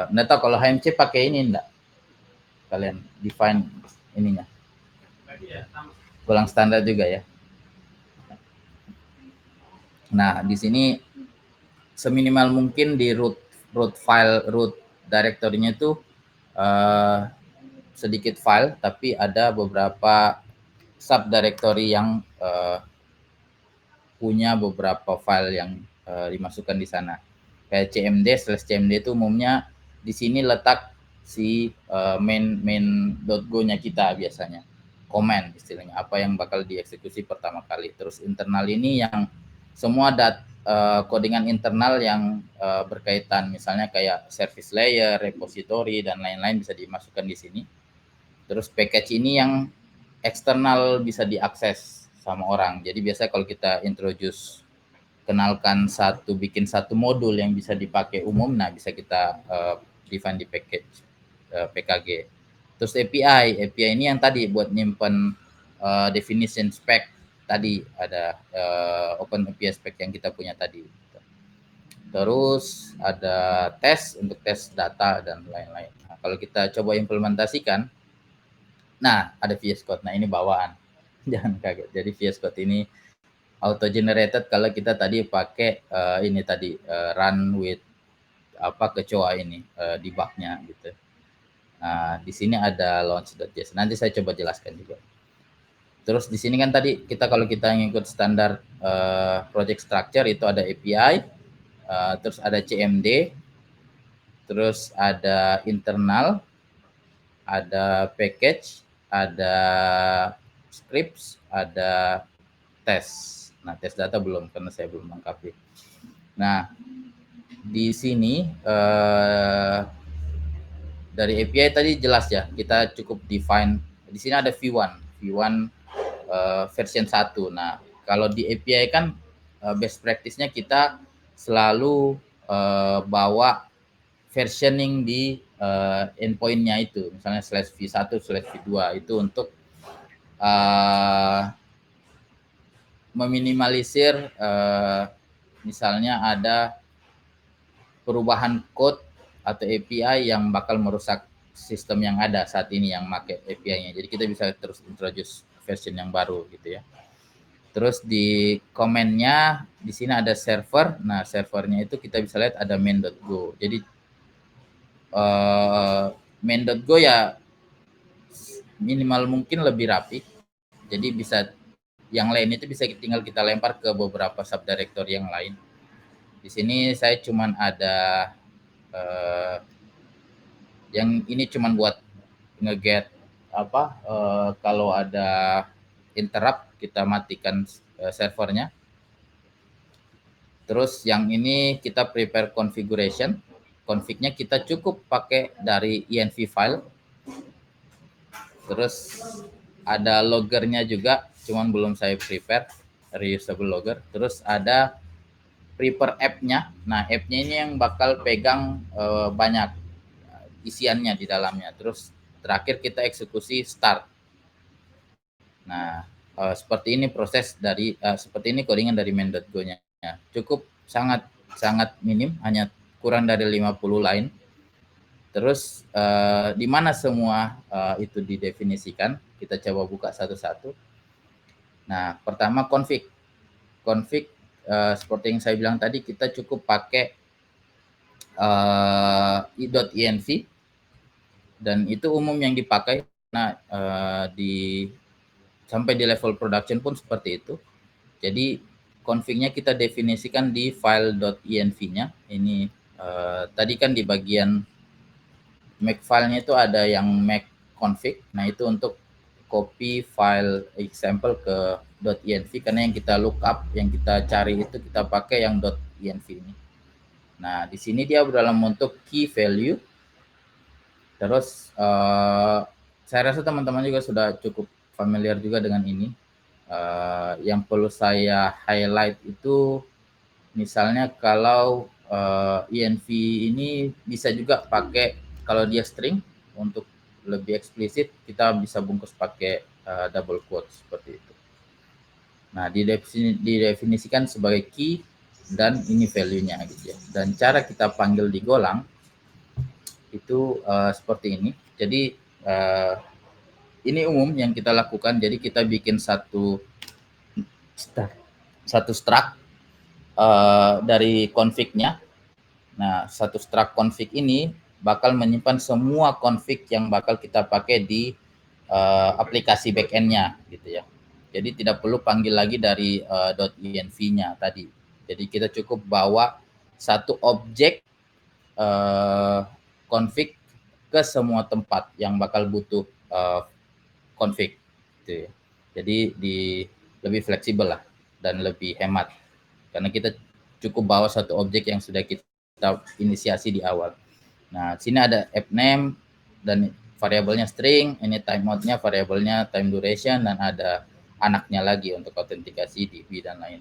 enggak tahu kalau HMC pakai ini enggak? Kalian define ininya. Golang standar juga ya. Nah, di sini seminimal mungkin di root directory-nya itu sedikit file, tapi ada beberapa subdirectory yang punya beberapa file yang dimasukkan di sana. Kayak cmd/cmd itu umumnya di sini letak si main.go-nya kita biasanya. Comment istilahnya, apa yang bakal dieksekusi pertama kali. Terus internal ini yang semua codingan internal yang berkaitan, misalnya kayak service layer, repository, dan lain-lain bisa dimasukkan di sini. Terus package ini yang eksternal bisa diakses sama orang. Jadi biasa kalau kita introduce, kenalkan bikin satu modul yang bisa dipakai umum, nah bisa kita define di package PKG. Terus API ini yang tadi buat nyimpen definition spec tadi, ada open API spec yang kita punya tadi. Terus ada tes untuk tes data dan lain-lain. Nah, kalau kita coba implementasikan, nah ada VS Code. Nah ini bawaan, jangan kaget. Jadi VS Code ini auto generated kalau kita tadi pakai ini tadi run with kecoa ini debugnya gitu. Nah, di sini ada launch.js. Nanti saya coba jelaskan juga. Terus di sini kan tadi kalau kita ngikut standar project structure itu ada API, terus ada CMD, terus ada internal, ada package, ada scripts, ada tes. Nah, tes data belum karena saya belum lengkapi. Nah, di sini dari API tadi jelas ya, kita cukup define. Di sini ada V1 version 1. Nah, kalau di API kan best practice-nya kita selalu bawa versioning di endpoint-nya itu, misalnya /v1/v2 itu untuk meminimalisir misalnya ada perubahan code atau API yang bakal merusak sistem yang ada saat ini yang pakai API-nya. Jadi kita bisa terus introduce version yang baru gitu ya. Terus di command-nya di sini ada server. Nah, servernya itu kita bisa lihat ada main.go. Jadi main.go ya minimal mungkin lebih rapi. Jadi bisa yang lain itu bisa tinggal kita lempar ke beberapa subdirectory yang lain. Di sini saya cuman ada yang ini cuman buat nge-get kalau ada interrupt kita matikan servernya. Terus yang ini kita prepare configuration. Config-nya kita cukup pakai dari env file. Terus ada loggernya juga, cuman belum saya prepare, reusable logger. Terus ada prepare app-nya. Nah, app-nya ini yang bakal pegang banyak isiannya di dalamnya. Terus terakhir kita eksekusi start. Nah, seperti ini proses dari seperti ini codingan dari main.go-nya. Cukup sangat minim, hanya kurang dari 50 line. Terus di mana semua itu didefinisikan? Kita coba buka satu-satu. Nah, pertama config. Config seperti yang saya bilang tadi, kita cukup pakai .env dan itu umum yang dipakai. Nah, sampai di level production pun seperti itu. Jadi config-nya kita definisikan di file.env-nya. Ini tadi kan di bagian make file-nya itu ada yang make config. Nah, itu untuk copy file example ke .env karena yang kita lookup, yang kita cari itu kita pakai yang .env ini. Nah, di sini dia dalam bentuk key value. Terus saya rasa teman-teman juga sudah cukup familiar juga dengan ini. Yang perlu saya highlight itu misalnya kalau env ini bisa juga pakai, kalau dia string, untuk lebih eksplisit kita bisa bungkus pakai double quote seperti itu. Nah, didefinisikan sebagai key dan ini value-nya gitu ya. Dan cara kita panggil di Golang itu seperti ini. Jadi ini umum yang kita lakukan. Jadi kita bikin satu struct dari config-nya. Nah, satu struct config ini bakal menyimpan semua config yang bakal kita pakai di aplikasi backend-nya gitu ya. Jadi tidak perlu panggil lagi dari .env-nya tadi. Jadi kita cukup bawa satu objek config ke semua tempat yang bakal butuh config gitu ya. Jadi lebih fleksibel lah dan lebih hemat karena kita cukup bawa satu objek yang sudah kita inisiasi di awal. Nah, sini ada app name dan variabelnya string, ini timeout-nya, variabelnya time duration, dan ada anaknya lagi untuk autentikasi DB dan lain.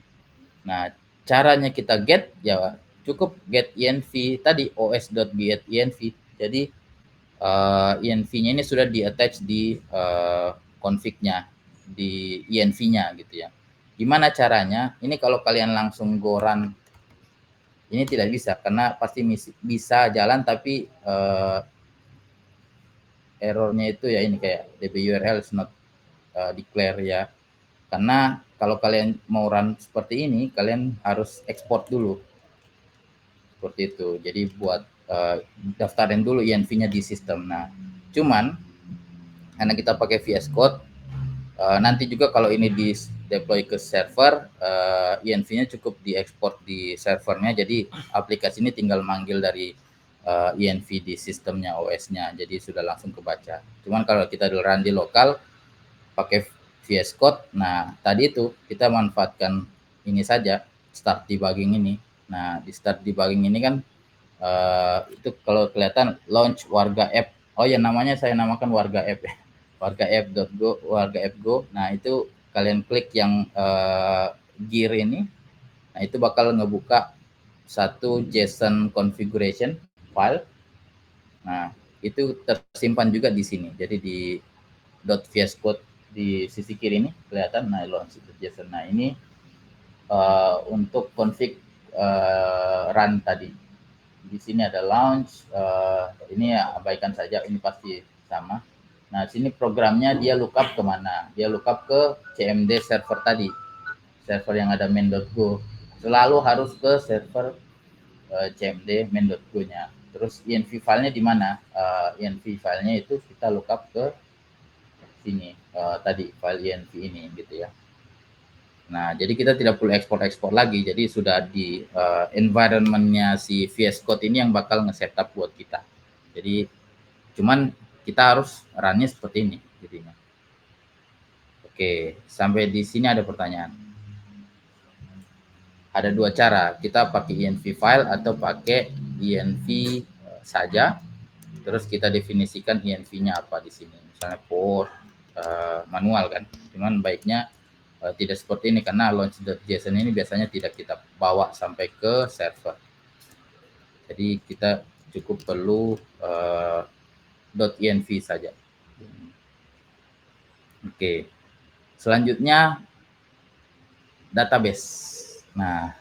Nah, caranya kita get ya cukup get env tadi os.get.env. Jadi env-nya ini sudah di-attach di config-nya, di env-nya gitu ya. Gimana caranya? Ini kalau kalian langsung go run, ini tidak bisa karena pasti bisa jalan tapi errornya itu ya ini kayak db_url is not declare ya. Karena kalau kalian mau run seperti ini, kalian harus export dulu. seperti itu. Jadi buat daftarin dulu INV-nya di sistem. Nah, cuman karena kita pakai VS Code, nanti juga kalau ini di deploy ke server, INV-nya cukup diekspor di servernya. Jadi aplikasi ini tinggal manggil dari INV di sistemnya OS-nya. Jadi sudah langsung kebaca. Cuman kalau kita run di lokal pakai VS Code, nah tadi itu kita manfaatkan ini saja, start debugging ini. Nah, di start debugging ini kan itu kalau kelihatan launch Warga App. Oh ya, namanya saya namakan Warga App ya. Warga App.go, Warga App Go. Nah, itu kalian klik yang gear ini. Nah, itu bakal ngebuka satu JSON configuration file. Nah, itu tersimpan juga di sini. Jadi di .vs Code di sisi kiri ini kelihatan. Nah, launch JSON. Nah, ini untuk config run tadi. Di sini ada launch, ini ya abaikan saja, ini pasti sama. Nah, sini programnya dia lookup kemana? Dia lookup ke CMD server tadi, server yang ada main.go. Selalu harus ke server CMD main.go-nya. Terus INV filenya di mana? INV filenya itu kita lookup ke sini, tadi file INV ini gitu ya. Nah, jadi kita tidak perlu ekspor lagi. Jadi sudah di environment-nya si VS Code ini yang bakal nge-setup buat kita. Jadi cuman kita harus run-nya seperti ini jadinya. Oke, sampai di sini ada pertanyaan. Ada dua cara, kita pakai INV file atau pakai INV saja. Terus kita definisikan INV-nya apa di sini. Misalnya port manual kan. Cuman baiknya tidak seperti ini karena launch.json ini biasanya tidak kita bawa sampai ke server. Jadi kita cukup perlu .env saja. Oke. Selanjutnya database. Nah,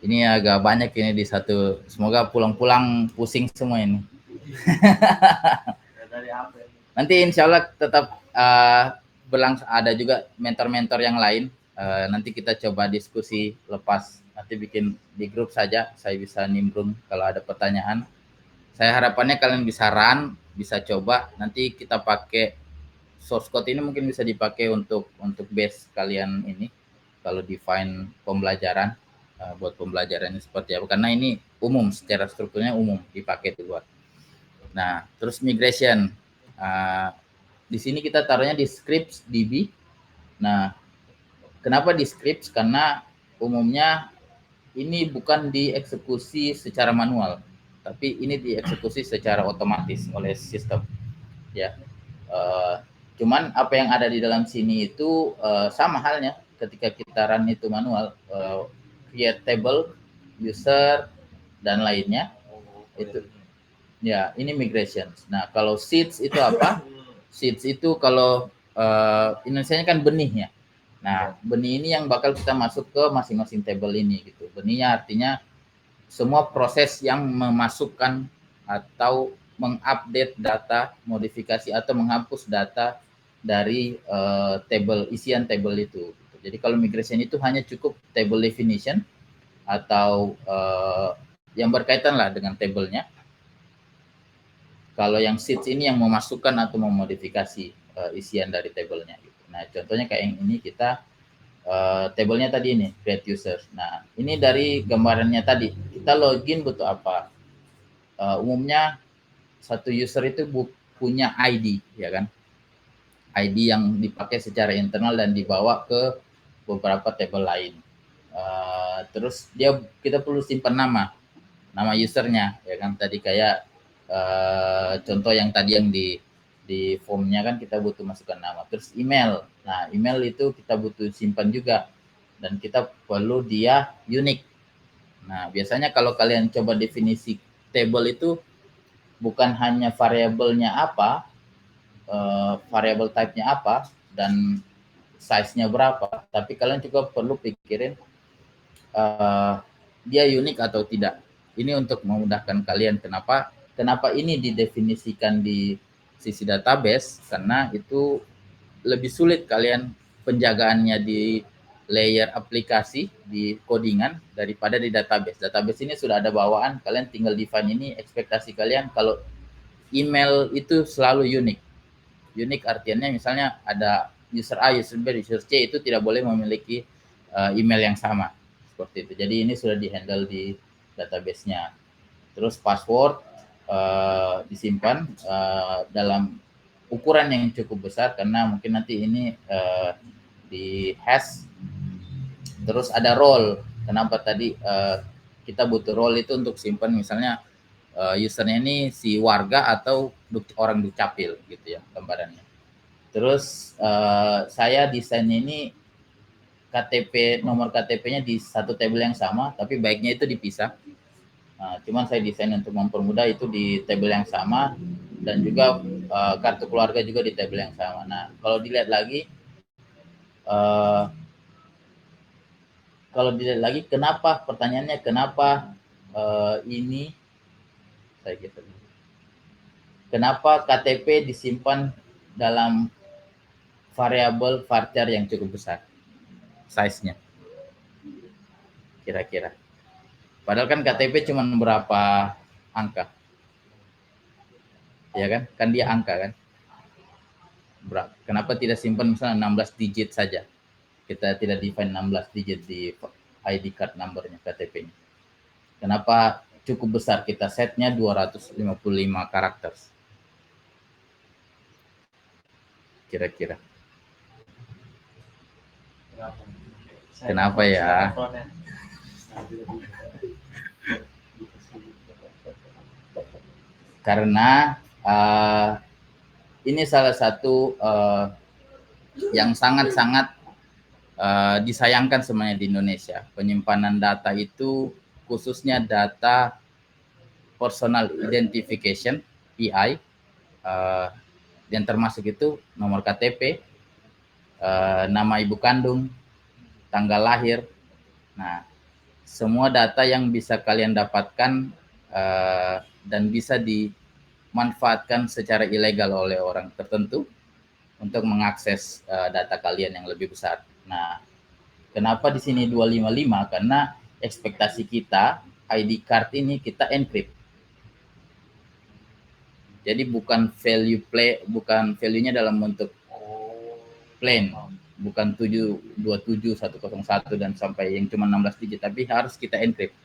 ini agak banyak ini di satu. Semoga pulang-pulang pusing semua ini. Nanti insya Allah tetap berlangsung, ada juga mentor-mentor yang lain. Nanti kita coba diskusi lepas, nanti bikin di grup saja, saya bisa nimbrung kalau ada pertanyaan. Saya harapannya kalian bisa run, bisa coba, nanti kita pakai source code ini mungkin bisa dipakai untuk base kalian ini, kalau define pembelajaran, buat pembelajarannya seperti apa, karena ini umum, secara strukturnya umum dipakai di luar. Nah, terus migration. Di sini kita taruhnya di scripts DB. Nah, kenapa di scripts? Karena umumnya ini bukan dieksekusi secara manual, tapi ini dieksekusi secara otomatis oleh sistem. Ya, cuman apa yang ada di dalam sini itu sama halnya ketika kita run itu manual, create table, user dan lainnya. Itu ya, ini migration. Nah, kalau seeds itu apa? Seeds itu kalau Indonesia kan benihnya. Nah, benih ini yang bakal kita masuk ke masing-masing table ini gitu. Benihnya artinya semua proses yang memasukkan atau mengupdate data, modifikasi atau menghapus data dari table, isian table itu. Jadi kalau migration itu hanya cukup table definition atau yang berkaitan lah dengan tablenya. Kalau yang seeds ini yang memasukkan atau memodifikasi isian dari tablenya. Gitu. Nah, contohnya kayak yang ini kita tablenya tadi ini create users. Nah, ini dari gambarannya tadi kita login butuh apa? Umumnya satu user itu punya ID, ya kan? ID yang dipakai secara internal dan dibawa ke beberapa table lain. Terus kita perlu simpan nama usernya, ya kan? Tadi kayak contoh yang tadi yang di formnya kan kita butuh masukkan nama. Terus email. Nah, email itu kita butuh simpan juga dan kita perlu dia unik. Nah, biasanya kalau kalian coba definisi table itu bukan hanya variabelnya apa, variable type-nya apa dan size-nya berapa, tapi kalian juga perlu pikirin dia unik atau tidak. Ini untuk memudahkan kalian. Kenapa ini didefinisikan di sisi database? Karena itu lebih sulit kalian penjagaannya di layer aplikasi di codingan daripada di database. Database ini sudah ada bawaan, kalian tinggal define ini ekspektasi kalian. Kalau email itu selalu unik. Unik artinya misalnya ada user A, user B, user C itu tidak boleh memiliki email yang sama. Seperti itu. Jadi ini sudah di-handle di database-nya. Terus password disimpan dalam ukuran yang cukup besar karena mungkin nanti ini di hash. Terus ada role. Kenapa tadi kita butuh role itu untuk simpan misalnya usernya ini si warga atau orang dukcapil gitu ya gambarannya. Terus saya desain ini KTP, nomor KTP-nya di satu tabel yang sama, tapi baiknya itu dipisah. Cuman saya desain untuk mempermudah itu di tabel yang sama dan juga kartu keluarga juga di tabel yang sama. Nah, kalau dilihat lagi kenapa pertanyaannya kenapa ini saya gitu. Kenapa KTP disimpan dalam variabel varchar yang cukup besar size-nya? Kira-kira. Padahal kan KTP cuma berapa angka? Ya kan? Kan dia angka kan? Kenapa tidak simpan misalnya 16 digit saja? Kita tidak define 16 digit di ID card number-nya KTP-nya. Kenapa cukup besar kita setnya 255 karakter? Kira-kira. Kenapa ya? Karena ini salah satu yang sangat-sangat disayangkan sebenarnya di Indonesia. Penyimpanan data itu khususnya data personal identification PI yang termasuk itu nomor KTP, nama ibu kandung, tanggal lahir. Nah, semua data yang bisa kalian dapatkan dan bisa dimanfaatkan secara ilegal oleh orang tertentu untuk mengakses data kalian yang lebih besar. Nah, kenapa di sini 255? Karena ekspektasi kita ID card ini kita encrypt. Jadi bukan value-nya dalam bentuk plain, bukan 727101 dan sampai yang cuma 16 digit, tapi harus kita encrypt.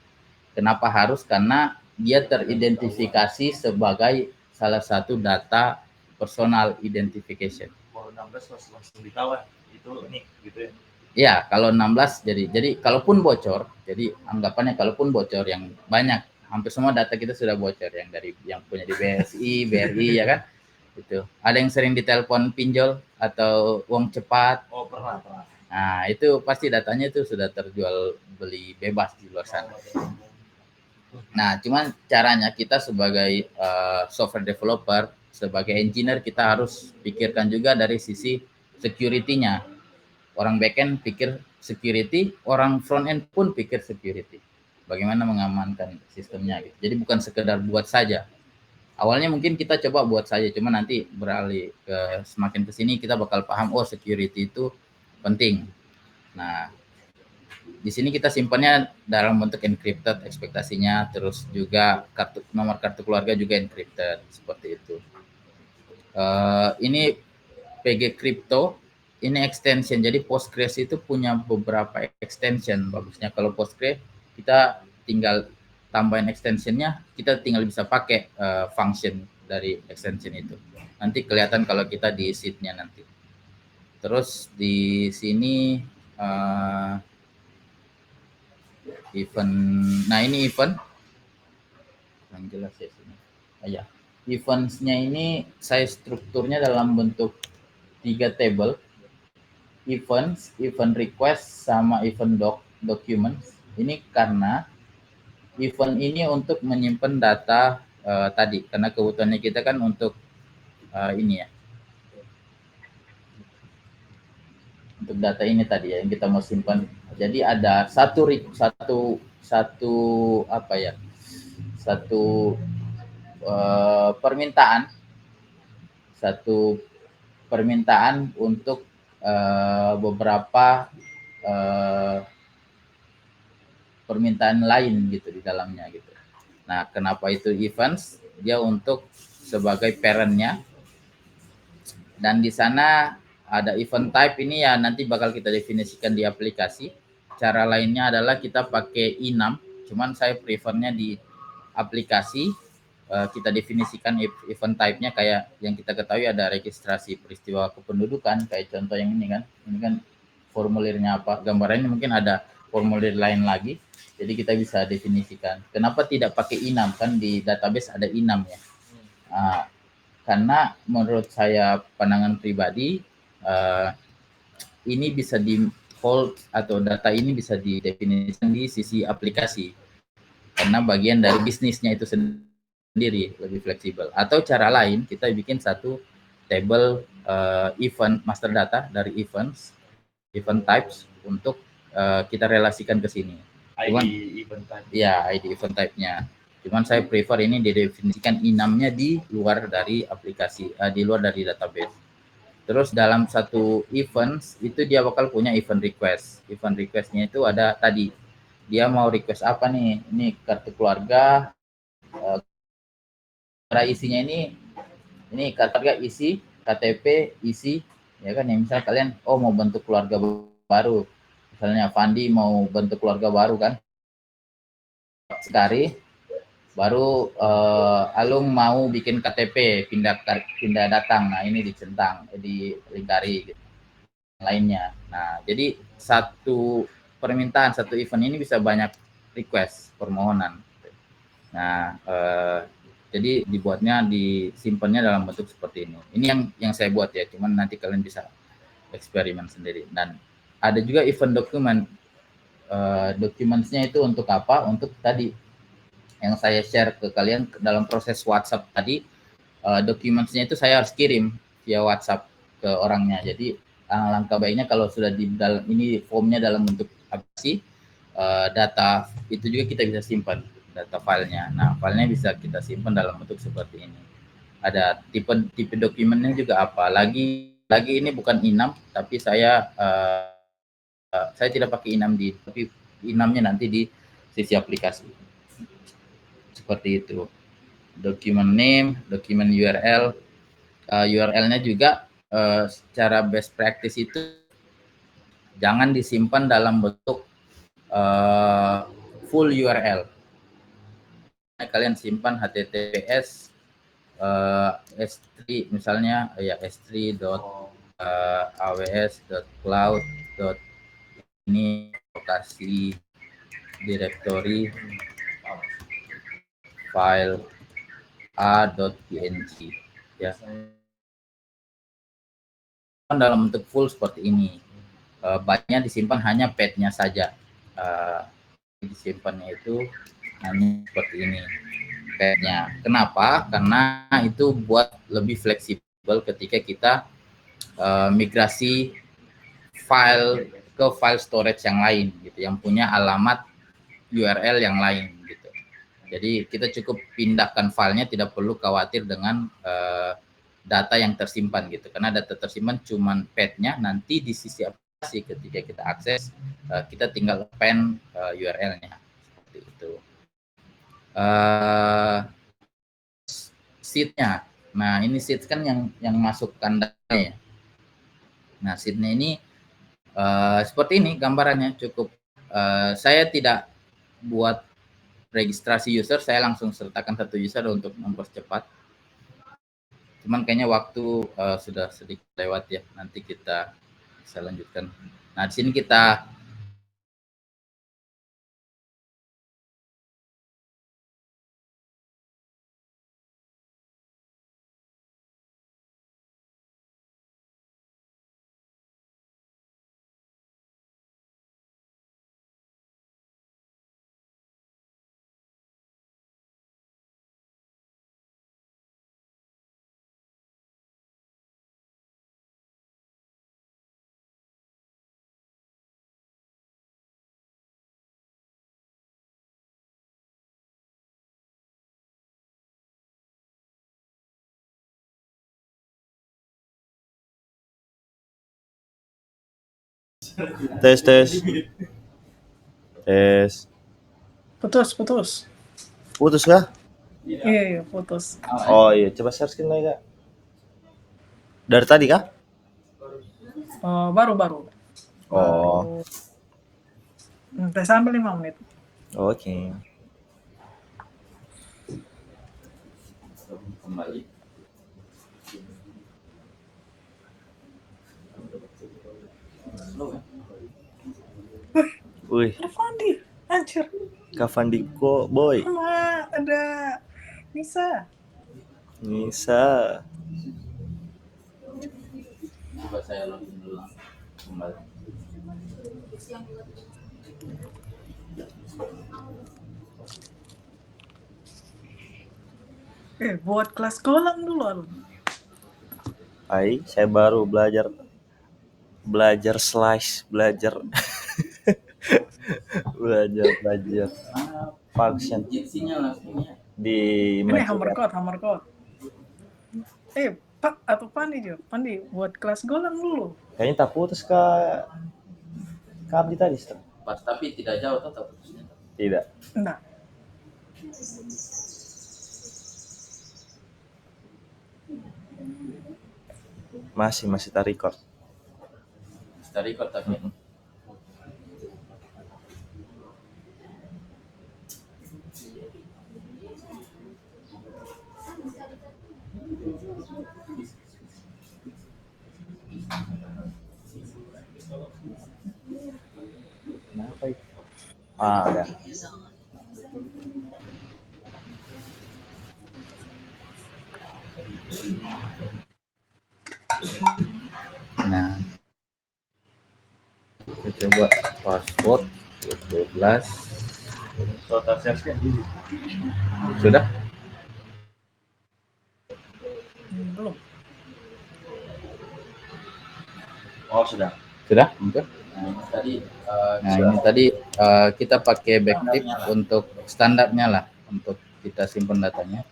Kenapa harus? Karena dia teridentifikasi sebagai salah satu data personal identification. Kalau 16 langsung ditawa, itu nih gitu ya. Ya, kalau 16 jadi kalaupun bocor, jadi anggapannya kalaupun bocor yang banyak, hampir semua data kita sudah bocor yang punya di BSI, BRI ya kan? Itu. Ada yang sering ditelepon pinjol atau uang cepat. Oh, pernah. Nah, itu pasti datanya itu sudah terjual beli bebas di luar sana. Nah, cuman caranya kita sebagai software developer, sebagai engineer kita harus pikirkan juga dari sisi security-nya. Orang backend pikir security, orang frontend pun pikir security. Bagaimana mengamankan sistemnya gitu. Jadi bukan sekedar buat saja. Awalnya mungkin kita coba buat saja, cuma nanti beralih ke semakin ke sini kita bakal paham security itu penting. Nah, di sini kita simpannya dalam bentuk encrypted ekspektasinya, terus juga nomor kartu keluarga juga encrypted seperti itu. Ini PG Crypto. Ini extension, jadi Postgres itu punya beberapa extension. Bagusnya kalau Postgres kita tinggal tambahin extensionnya, kita tinggal bisa pakai function dari extension itu. Nanti kelihatan kalau kita di sheet-nya nanti. Terus di sini event. Nah, ini event. Yang jelas ya sini. Ya. Events-nya ini saya strukturnya dalam bentuk 3 table. Events, event request, sama event documents. Ini karena event ini untuk menyimpan data tadi, karena kebutuhannya kita kan untuk ini ya, untuk data ini tadi ya yang kita mau simpan. Jadi ada satu permintaan untuk beberapa eh, permintaan lain gitu di dalamnya gitu. Nah, kenapa itu events? Dia untuk sebagai parent-nya, dan di sana ada event type ini ya nanti bakal kita definisikan di aplikasi. Cara lainnya adalah kita pakai enum, cuman saya prefernya di aplikasi. Kita definisikan event type-nya kayak yang kita ketahui ada registrasi peristiwa kependudukan, kayak contoh yang ini kan. Ini kan formulirnya apa, gambarannya mungkin ada formulir lain lagi. Jadi kita bisa definisikan. Kenapa tidak pakai enum? Kan di database ada enum ya. Karena menurut saya pandangan pribadi, ini bisa di hold atau data ini bisa didefinisikan di sisi aplikasi. Karena bagian dari bisnisnya itu sendiri lebih fleksibel. Atau cara lain kita bikin satu table event master data dari event types untuk kita relasikan ke sini. Cuman, event type. Ya, ID event type-nya. Cuman saya prefer ini didefinisikan enum-nya di luar dari aplikasi, di luar dari database. Terus dalam satu events itu dia bakal punya event request. Event request-nya itu ada tadi, dia mau request apa nih? Ini kartu keluarga, isinya ini kartu keluarga isi, KTP isi, ya kan? Ya misal kalian mau bentuk keluarga baru, misalnya Fandi mau bentuk keluarga baru kan, sekali baru Alung mau bikin KTP pindah datang, nah ini dicentang, dilingkari gitu. Lainnya. Nah, jadi satu permintaan, satu event ini bisa banyak request, permohonan. Nah, jadi disimpannya dalam bentuk seperti ini. Ini yang saya buat ya, cuman nanti kalian bisa eksperimen sendiri. Dan ada juga event dokumen. Dokumennya itu untuk apa? Untuk tadi yang saya share ke kalian dalam proses WhatsApp tadi, dokumennya itu saya harus kirim via WhatsApp ke orangnya. Jadi langkah baiknya kalau sudah di dalam ini formnya dalam bentuk aplikasi, data itu juga kita bisa simpan data filenya. Nah, filenya bisa kita simpan dalam bentuk seperti ini. Ada tipe dokumennya juga apa? Lagi ini bukan enum, tapi saya tidak pakai enum tapi enumnya nanti di sisi aplikasi. Seperti itu. Document name, document URL, URL-nya juga secara best practice itu jangan disimpan dalam bentuk full URL. Kalian simpan https s3 misalnya ya s3.aws.cloud. Ini lokasi directory file a.png ya. Dalam bentuk full seperti ini. Banyak disimpan hanya path-nya saja. Disimpannya itu hanya seperti ini path-nya. Kenapa? Karena itu buat lebih fleksibel ketika kita migrasi file ke file storage yang lain gitu, yang punya alamat URL yang lain gitu. Jadi kita cukup pindahkan filenya, tidak perlu khawatir dengan data yang tersimpan gitu, karena data tersimpan cuman path-nya. Nanti di sisi aplikasi ketika kita akses, kita tinggal append URL-nya seperti itu. Sheet-nya, nah ini sheet kan yang masukkan data ya. Nah sheet-nya ini seperti ini gambarannya, cukup saya tidak buat registrasi user, saya langsung sertakan satu user untuk mempercepat. Cuman kayaknya waktu sudah sedikit lewat ya, nanti kita bisa lanjutkan. Nah, di sini kita Tes tes. Tes. Putus. Putus kah? Iya, putus. Oh iya, coba searchkin lagi kak. Dari tadi kah? Baru. Oh, Tes sampai 5 menit. oke. Kembali. Wih, Ada Fandi, anjir. Kak Fandiko, boy. Sama ada Nisa. Coba saya login dulu kembali. Buat kelas kolam dulu, Alun. Hai, saya baru belajar slice, belajar function Jitsinya langsung ya. di Ini hammer code. Pak atau Pandi juga. Pandi buat kelas kolam dulu. Kayaknya tak putus kak Abdi tadi, Step. Pas tapi tidak jauh tetap putusnya. Tidak. Nah, Masih tak record. Kita record tapi. Kenapa itu? Ada. Nah, kita coba password 12. Total search-nya Sudah? belum. Oh, sudah. Sudah? Oke. Ini tadi kita pakai backtip untuk standarnya lah, untuk kita simpan datanya.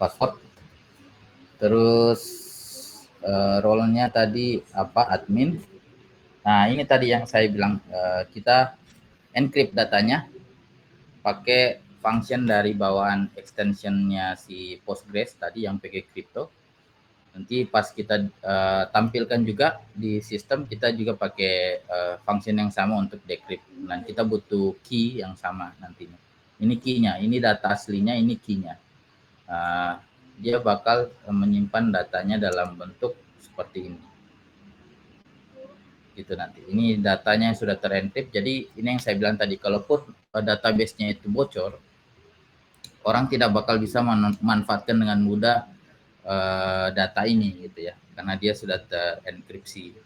Password. Terus role-nya tadi apa? Admin. Nah, ini tadi yang saya bilang, kita encrypt datanya pakai function dari bawaan extension-nya si Postgres tadi yang pakai crypto. Nanti pas kita tampilkan juga di sistem, kita juga pakai function yang sama untuk decrypt. Dan kita butuh key yang sama nantinya. Ini key-nya, ini data aslinya, ini key-nya. Dia bakal menyimpan datanya dalam bentuk seperti ini. Gitu nanti. Ini datanya yang sudah terencrypt. Jadi ini yang saya bilang tadi, kalaupun database-nya itu bocor, orang tidak bakal bisa memanfaatkan dengan mudah data ini gitu ya, karena dia sudah terenkripsi.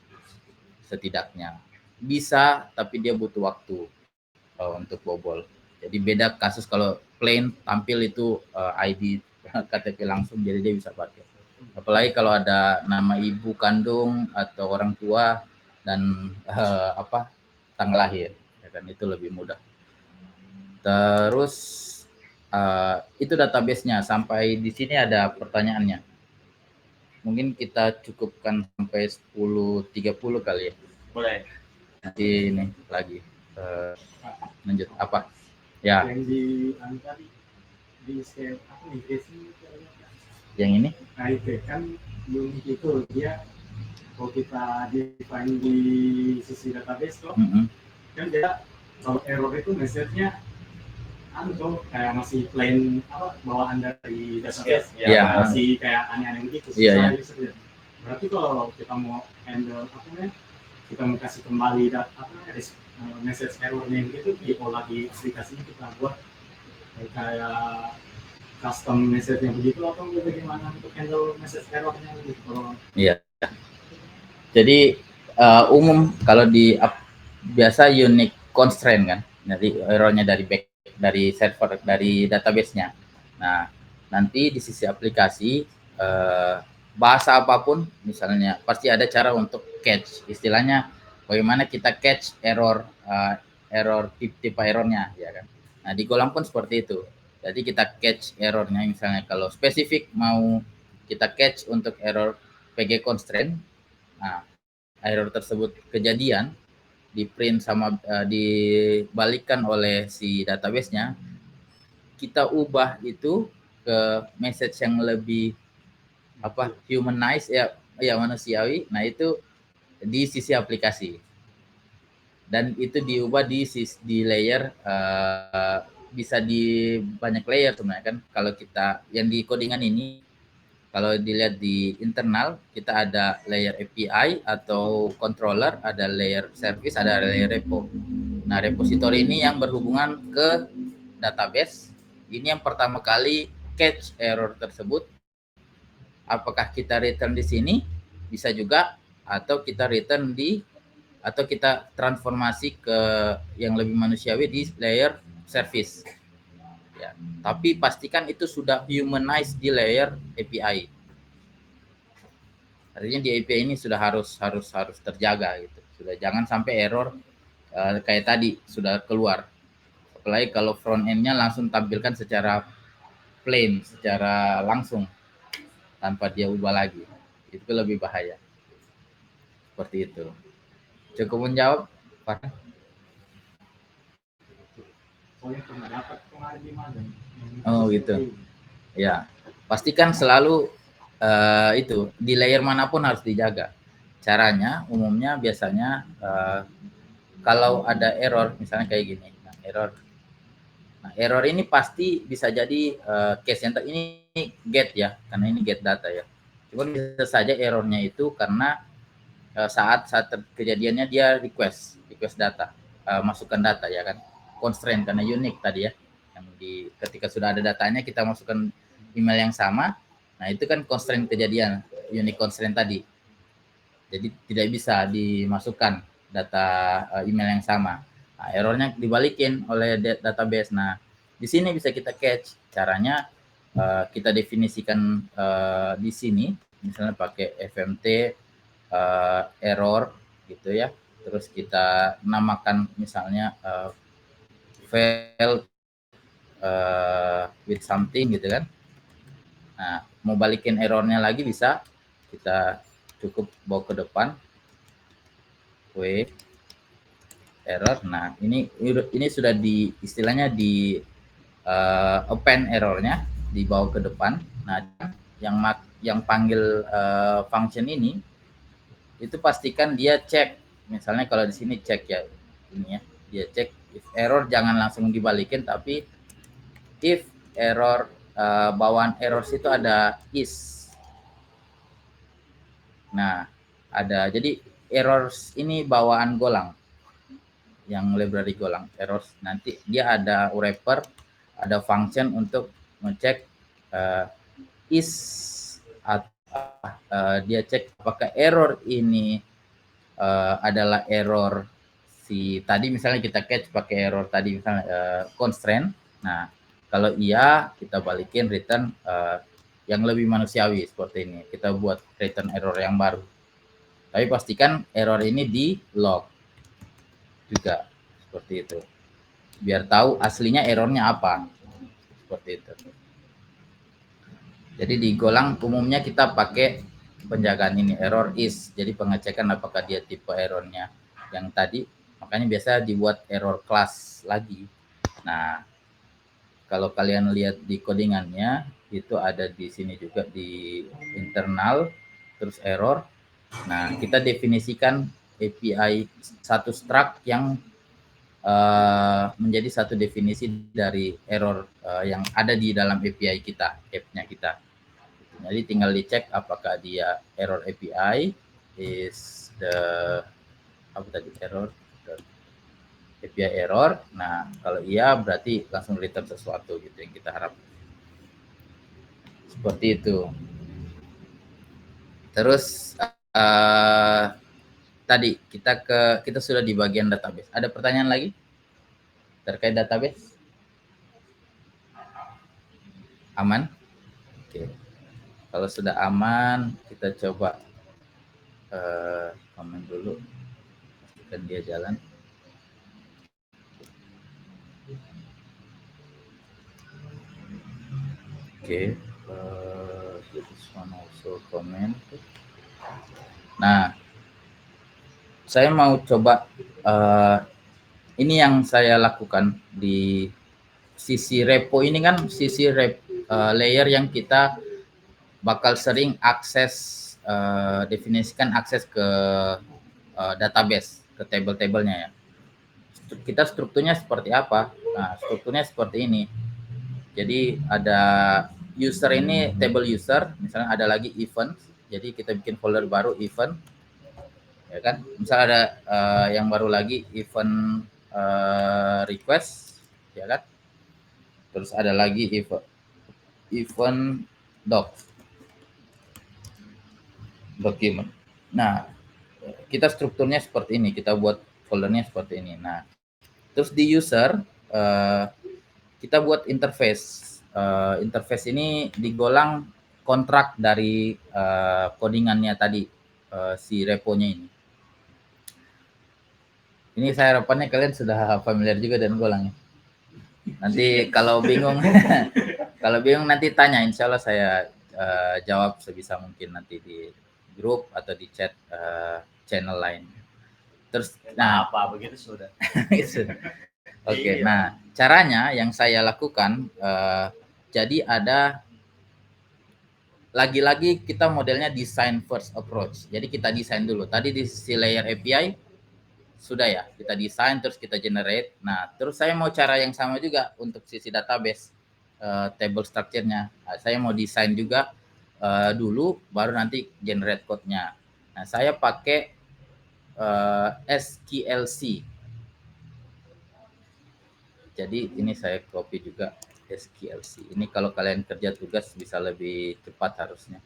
Setidaknya bisa, tapi dia butuh waktu untuk bobol. Jadi beda kasus kalau plain tampil itu ID KTP langsung, jadi dia bisa pakai. Apalagi kalau ada nama ibu kandung atau orang tua dan tanggal lahir, ya kan, itu lebih mudah. Terus itu database-nya. Sampai di sini ada pertanyaannya. Mungkin kita cukupkan sampai 10.30 kali ya. Boleh. Nanti ini lagi lanjut apa? Ya. Yang di tadi di scan apa migrasi? Yang ini? Nah itu kan unit itu dia kalau kita define di sisi database tuh, kan dia kalau error itu message-nya kayak masih plain bawaan dari database, masih kayak aneh-aneh gitu. Berarti kalau kita mau handle kita mau kasih kembali message error-nya gitu, diolah di aplikasinya, kita buat kayak custom message yang begitu, atau bagaimana untuk handle message error-nya gitu? Iya. Jadi umum kalau di biasa unique constraint kan, dari errornya dari server, dari database-nya. Nah, nanti di sisi aplikasi bahasa apapun misalnya pasti ada cara untuk catch, istilahnya bagaimana kita catch error tipe errornya, ya kan. Nah, di Golang pun seperti itu. Jadi kita catch errornya, misalnya kalau spesifik mau kita catch untuk error PG constraint. Nah, error tersebut kejadian, di print sama dibalikkan oleh si database-nya, kita ubah itu ke message yang lebih humanize ya manusiawi. Nah, itu di sisi aplikasi. Dan itu diubah di layer bisa di banyak layer sebenarnya kan. Kalau kita yang di codingan ini, kalau dilihat di internal, kita ada layer API atau controller, ada layer service, ada layer repo. Nah, repository ini yang berhubungan ke database. Ini yang pertama kali catch error tersebut. Apakah kita return di sini? Bisa juga, atau kita return atau kita transformasi ke yang lebih manusiawi di layer service. Ya, tapi pastikan itu sudah humanize di layer API. Artinya di API ini sudah harus terjaga gitu. Sudah jangan sampai error kayak tadi sudah keluar. Apalagi kalau front end-nya langsung tampilkan secara plain, secara langsung tanpa dia ubah lagi. Itu lebih bahaya. Seperti itu. Cukup menjawab, Pak? Oh gitu. Ya, pastikan selalu itu di layer manapun harus dijaga. Caranya umumnya biasanya kalau ada error misalnya kayak gini, error ini pasti bisa jadi case yang ini get ya, karena ini get data ya. Cuma bisa saja errornya itu karena saat kejadiannya dia request data, masukkan data ya kan, constraint karena unique tadi ya, yang ketika sudah ada datanya kita masukkan email yang sama. Nah, itu kan constraint kejadian, unique constraint tadi. Jadi tidak bisa dimasukkan data email yang sama. Nah, errornya dibalikin oleh database. Nah, di sini bisa kita catch. Caranya kita definisikan di sini, misalnya pakai FMT error gitu ya. Terus kita namakan misalnya failed with something gitu kan. Nah, mau balikin errornya lagi bisa, kita cukup bawa ke depan, error. Nah, ini sudah istilahnya di append errornya, dibawa ke depan. Nah, yang panggil function ini itu pastikan dia cek. Misalnya kalau di sini cek ya, ini ya, dia cek if error, jangan langsung dibalikin, tapi if error bawaan error itu ada is. Nah, ada, jadi errors ini bawaan Golang, yang library Golang errors. Nanti dia ada wrapper, ada function untuk ngecek is dia cek apakah error ini adalah error si tadi, misalnya kita catch pakai error tadi misalnya constraint. Nah, kalau iya kita balikin return yang lebih manusiawi seperti ini. Kita buat return error yang baru. Tapi pastikan error ini di log juga, seperti itu. Biar tahu aslinya errornya apa. Seperti itu. Jadi di Golang umumnya kita pakai penjagaan ini, error is. Jadi pengecekan apakah dia tipe errornya yang tadi. Makanya biasa dibuat error class lagi. Nah, kalau kalian lihat di codingannya, itu ada di sini juga di internal, terus error. Nah, kita definisikan API satu struct yang menjadi satu definisi dari error yang ada di dalam API kita, app-nya kita. Jadi tinggal dicek apakah dia error API is the error, API error. Nah, kalau iya berarti langsung return sesuatu gitu yang kita harap. Seperti itu. Terus tadi kita sudah di bagian database. Ada pertanyaan lagi terkait database? Aman? Oke. Kalau sudah aman, kita coba komen dulu. Pastikan dia jalan. Oke, this one also comment. Nah, saya mau coba ini yang saya lakukan di sisi repo ini kan sisi layer yang kita bakal sering akses definisikan akses ke database, ke table-tablenya ya. Kita strukturnya seperti apa? Nah, strukturnya seperti ini. Jadi ada user ini table user, misalnya ada lagi event. Jadi kita bikin folder baru event, ya kan? Misal ada yang baru lagi event request, ya kan? Terus ada lagi event document. Nah, kita strukturnya seperti ini, kita buat foldernya seperti ini. Nah, terus di user kita buat interface. Interface ini digolang kontrak dari codingannya tadi, si reponya ini. Ini saya harapannya kalian sudah familiar juga dengan golangnya. Nanti kalau bingung, kalau bingung nanti tanya, insya Allah saya jawab sebisa mungkin nanti di grup atau di chat channel lain. Terus, nah apa begitu sudah. Oke, nah caranya yang saya lakukan, jadi ada lagi-lagi kita modelnya design first approach. Jadi kita desain dulu. Tadi di sisi layer API sudah ya, kita desain terus kita generate. Nah, terus saya mau cara yang sama juga untuk sisi database table structure-nya. Nah, saya mau desain juga dulu, baru nanti generate code-nya. Nah, saya pakai SQLC. Jadi ini saya copy juga SQLC. Ini kalau kalian kerja tugas bisa lebih cepat harusnya.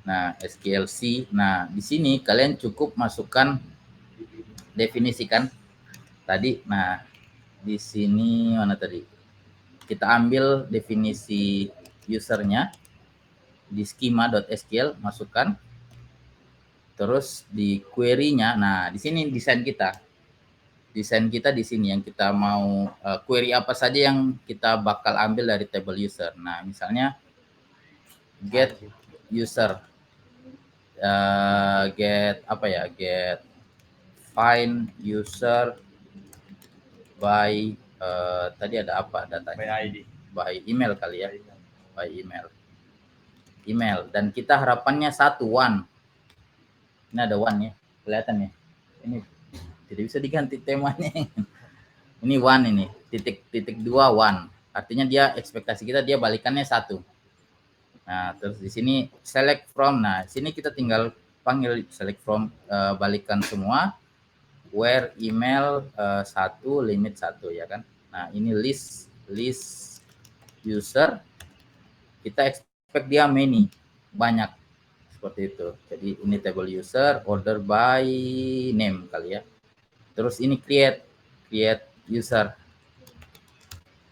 Nah, SQLC. Nah, di sini kalian cukup masukkan definisikan tadi. Nah, di sini mana tadi? Kita ambil definisi usernya di schema.sql, masukkan. Terus di query-nya. Nah, di sini desain kita. Desain kita di sini yang kita mau query apa saja yang kita bakal ambil dari table user. Nah, misalnya get user, get apa ya, get find user by tadi ada apa datanya? By ID. By email kali ya, by email. Dan kita harapannya one. Ini ada one ya, kelihatan ya. Ini tidak bisa diganti temanya. Ini one ini, titik 2 one. Artinya dia ekspektasi kita dia balikannya 1. Nah, terus di sini select from. Nah, sini kita tinggal panggil select from, balikan semua. Where email 1 limit 1 ya kan. Nah, ini list user. Kita expect dia many, banyak. Seperti itu. Jadi ini table user, order by name kali ya. Terus ini create user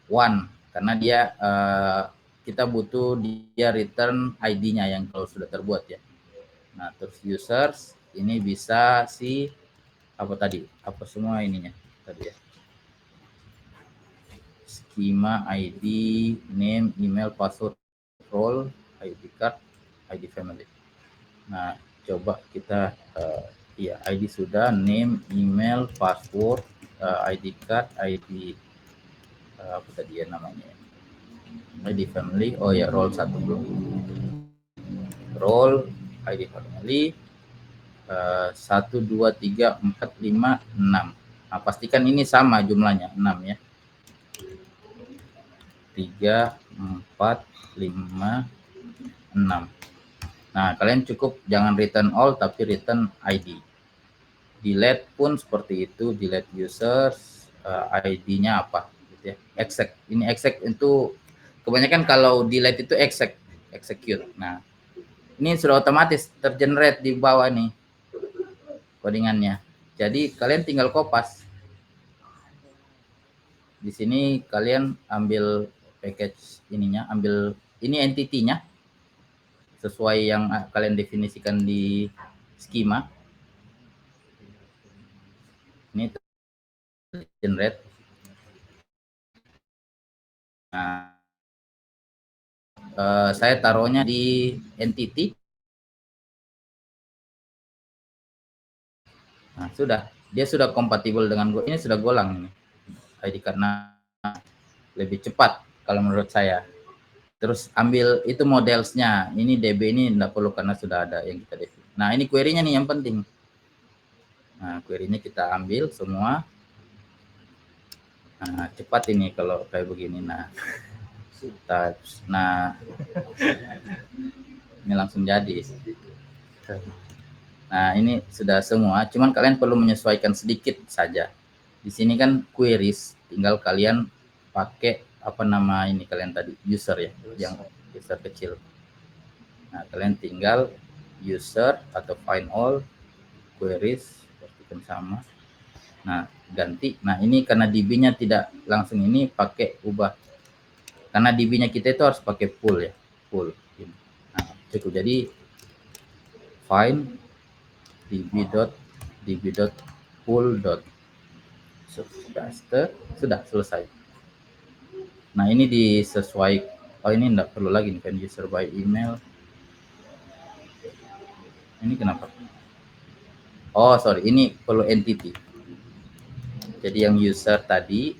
one, karena dia kita butuh dia return ID-nya yang kalau sudah terbuat ya. Nah, terus users ini bisa si apa tadi? Apa semua ininya tadi ya. Schema, ID, name, email, password, role, ID card, ID family. Nah, coba kita ya ID sudah, name, email, password, ID card, ID apa tadi ya namanya? ID family. Oh ya, role 1 belum. Role, ID family 1 2 3 4 5 6. Nah, pastikan ini sama jumlahnya 6 ya. 3 4 5 6. Nah, kalian cukup jangan return all tapi return ID. Delete pun seperti itu, delete users, ID-nya apa gitu ya. Exec. Ini exec itu kebanyakan kalau delete itu execute. Nah, ini sudah otomatis tergenerate di bawah nih codingannya. Jadi kalian tinggal kopas. Di sini kalian ambil package ininya, ambil ini entity-nya sesuai yang kalian definisikan di schema. Ini generate. Nah, saya taruhnya di entity. Nah, sudah. Dia sudah kompatibel dengan ini, sudah Golang ini. ID karena lebih cepat kalau menurut saya. Terus ambil itu modelsnya. Ini DB ini enggak perlu karena sudah ada yang kita definisi. Nah, ini query-nya nih yang penting. Nah, query-nya kita ambil semua. Nah, cepat ini kalau kayak begini. Nah, ini langsung jadi. Nah, ini sudah semua. Cuman kalian perlu menyesuaikan sedikit saja. Di sini kan queries, tinggal kalian pakai apa nama ini kalian tadi, user ya, yang user kecil. Nah, kalian tinggal user atau find all queries seperti sama. Nah, ganti. Nah, ini karena DB-nya tidak langsung ini pakai ubah. Karena DB-nya kita itu harus pakai pool ya, pool. Nah, cukup jadi find db.pool. Sudah selesai. Nah, ini disesuaikan. Oh, ini enggak perlu lagi nih kan user by email. Ini kenapa? Oh, sorry, ini perlu entity. Jadi yang user tadi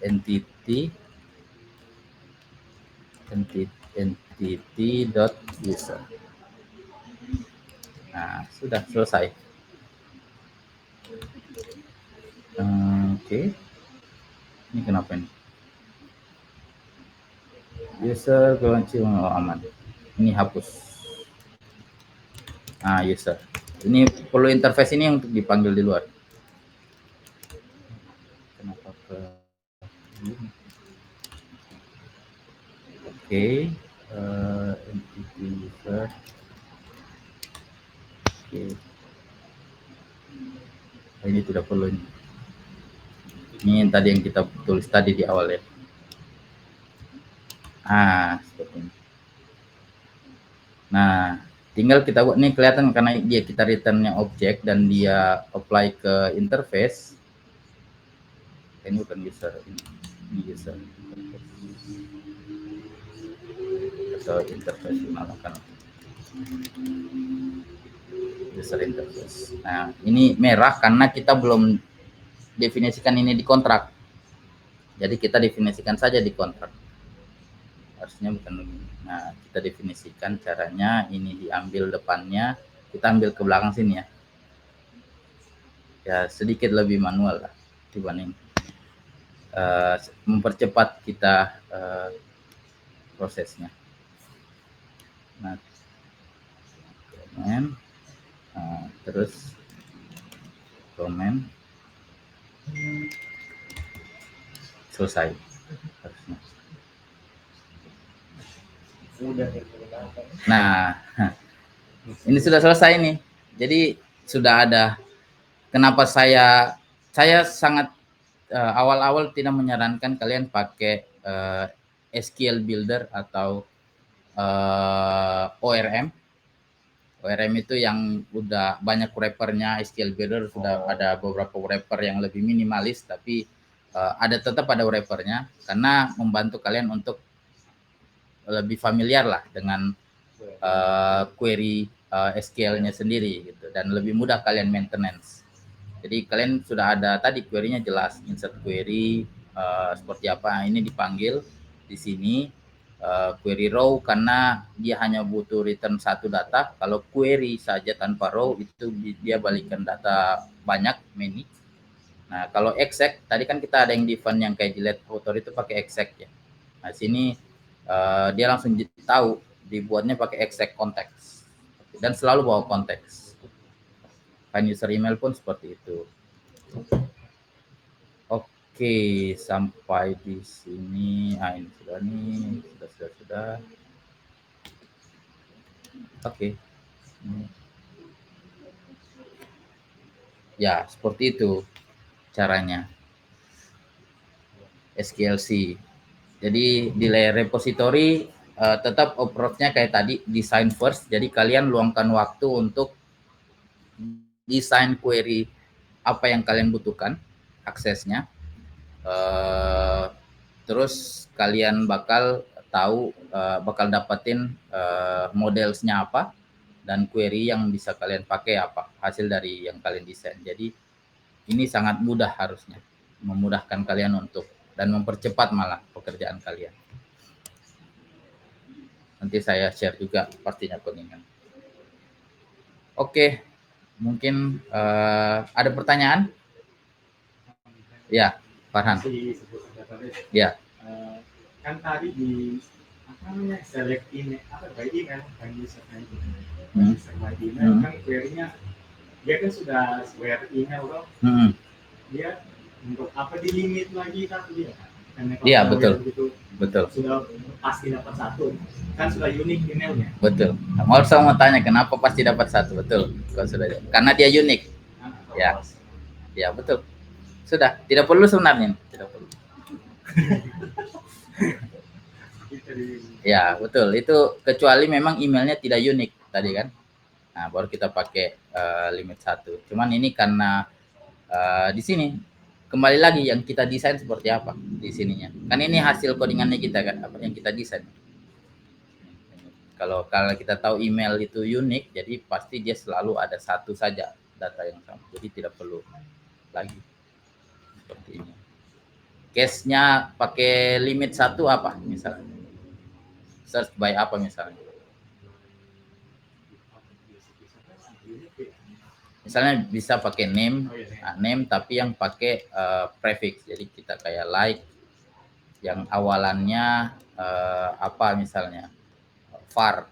entity.user. Nah, sudah selesai. Oke. Ini kenapa ini? User kunci aman. Ini hapus. Nah, user. Ini perlu interface ini untuk dipanggil di luar. Kenapa ke ini? Oke. Entity user. Oke. Ini tidak perlu ini. Ini yang tadi yang kita tulis tadi di awal ya. Seperti ini. Nah, tinggal kita buat nih kelihatan karena dia kita returnnya objek dan dia apply ke interface. Ini bukan user, ini user atau interface melakukan user interface. Nah, ini merah karena kita belum definisikan ini di kontrak. Jadi kita definisikan saja di kontrak. Harusnya bukan begini. Nah, kita definisikan caranya, ini diambil depannya, kita ambil ke belakang sini ya. Ya, sedikit lebih manual lah dibanding mempercepat kita prosesnya. Nah, terus comment selesai harusnya. Nah, ini sudah selesai nih. Jadi sudah ada. Kenapa saya sangat awal-awal tidak menyarankan kalian pakai SQL Builder atau ORM. ORM itu yang udah banyak wrappernya. SQL Builder sudah ada beberapa wrapper yang lebih minimalis, tapi tetap ada wrappernya karena membantu kalian untuk lebih familiar lah dengan query SQL-nya sendiri gitu, dan lebih mudah kalian maintenance. Jadi kalian sudah ada tadi query-nya jelas, insert query seperti apa. Ini dipanggil di sini query row karena dia hanya butuh return satu data. Kalau query saja tanpa row itu dia balikan data banyak, many. Nah, kalau exec tadi kan kita ada yang define yang kayak delete author itu pakai exec ya. Nah, sini dia langsung tahu dibuatnya pakai exec context dan selalu bawa konteks. Find user email pun seperti itu. Oke, sampai di sini. Ini sudah nih, sudah. Oke. Ya, seperti itu caranya. SQLC. Jadi di layer repository tetap approach-nya kayak tadi, design first. Jadi kalian luangkan waktu untuk desain query apa yang kalian butuhkan, aksesnya. Terus kalian bakal tahu, bakal dapetin modelsnya apa, dan query yang bisa kalian pakai apa hasil dari yang kalian desain. Jadi ini sangat mudah, harusnya memudahkan kalian untuk dan mempercepat malah pekerjaan kalian. Nanti saya share juga pastinya codingan. Oke, mungkin ada pertanyaan? Ya, Farhan. Ya. Kan tadi di apa namanya select email apa by email kan user by email kan query-nya dia kan sudah share email loh. Dia untuk apa di limit lagi tapi dia kan? Iya betul, betul. Sudah pasti dapat satu, kan sudah unik emailnya. Betul. Mau tanya kenapa pasti dapat satu, betul. Kalau sudah, karena dia unik. Ya, ya betul. Sudah, tidak perlu sebenarnya, tidak perlu. Ya betul, itu kecuali memang emailnya tidak unik tadi kan. Nah baru kita pakai limit 1. Cuman ini karena di sini kembali lagi yang kita desain seperti apa di sininya. Kan ini hasil codingannya kita kan, apa yang kita desain. Kalau kita tahu email itu unik, jadi pasti dia selalu ada satu saja data yang sama. Jadi tidak perlu lagi seperti ini. Case-nya pakai limit 1 apa misalnya? Search by apa misalnya? Misalnya bisa pakai name, name tapi yang pakai prefix. Jadi kita kayak like yang awalannya apa misalnya? Far.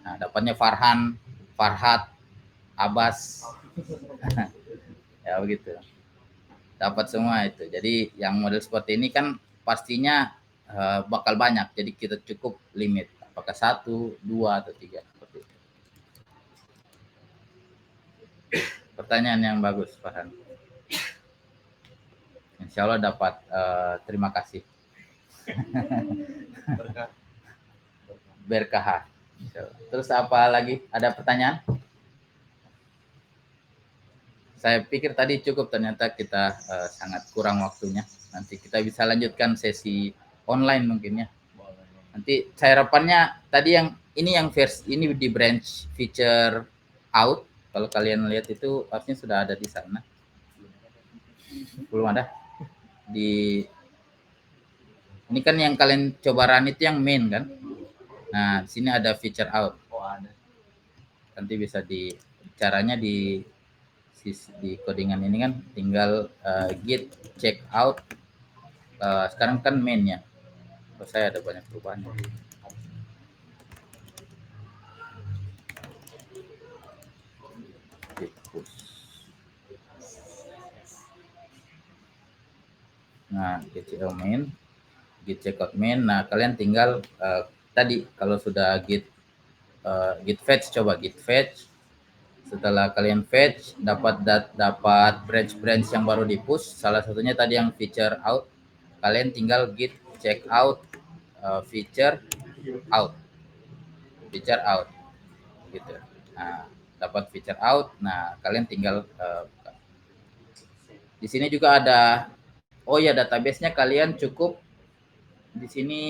Nah, dapatnya Farhan, Farhat, Abbas. Ya begitu. Dapat semua itu. Jadi yang model seperti ini kan pastinya bakal banyak. Jadi kita cukup limit. Apakah 1, 2 atau 3 seperti itu. Pertanyaan yang bagus, Farhan. Insya Allah dapat terima kasih. Berkah. Terus apa lagi? Ada pertanyaan? Saya pikir tadi cukup, ternyata kita sangat kurang waktunya. Nanti kita bisa lanjutkan sesi online mungkin ya. Nanti harapannya tadi yang ini yang versi ini di branch feature out. Kalau kalian lihat itu harusnya sudah ada di sana. Belum ada. Ini kan yang kalian coba run itu yang main kan. Nah, di sini ada feature out. Nanti bisa caranya di codingan ini kan tinggal git check out. Sekarang kan main-nya. Kalau saya ada banyak perubahan. Nah, git check out main, git check out main. Nah, kalian tinggal tadi kalau sudah git fetch, coba git fetch. Setelah kalian fetch, dapat branch yang baru di push. Salah satunya tadi yang feature out. Kalian tinggal git check out feature out gitu. Nah, dapat feature out. Nah, kalian tinggal di sini juga ada database-nya kalian cukup di sini.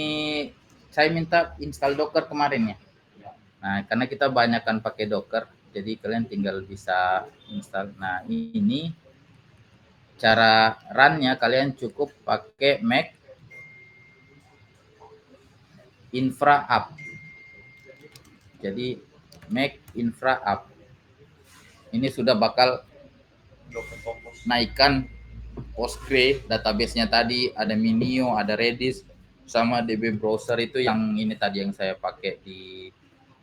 Saya minta install Docker kemarin ya. Nah, karena kita banyakkan pakai Docker, jadi kalian tinggal bisa install. Nah, ini cara run-nya kalian cukup pakai Mac Infra App. Jadi Mac Infra App. Ini sudah bakal naikkan Postgre, database-nya tadi, ada Minio, ada Redis, sama DB browser itu yang ini tadi yang saya pakai di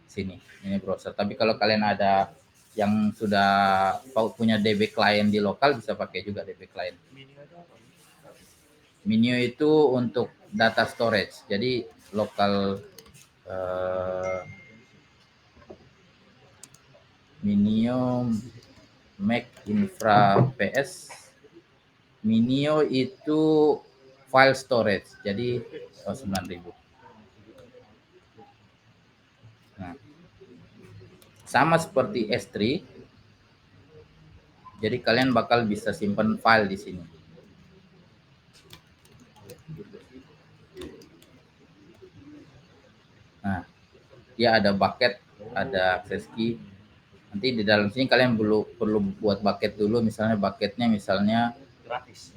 sini. Ini browser. Tapi kalau kalian ada yang sudah punya DB client di lokal, bisa pakai juga DB client. Minio itu untuk data storage. Jadi lokal Minio Mac Infra PS. Minio itu file storage. Jadi 9.000. Nah, sama seperti S3. Jadi kalian bakal bisa simpan file di sini. Nah, dia ada bucket ada access key. Nanti di dalam sini kalian perlu buat bucket dulu, misalnya bucketnya misalnya Gratis.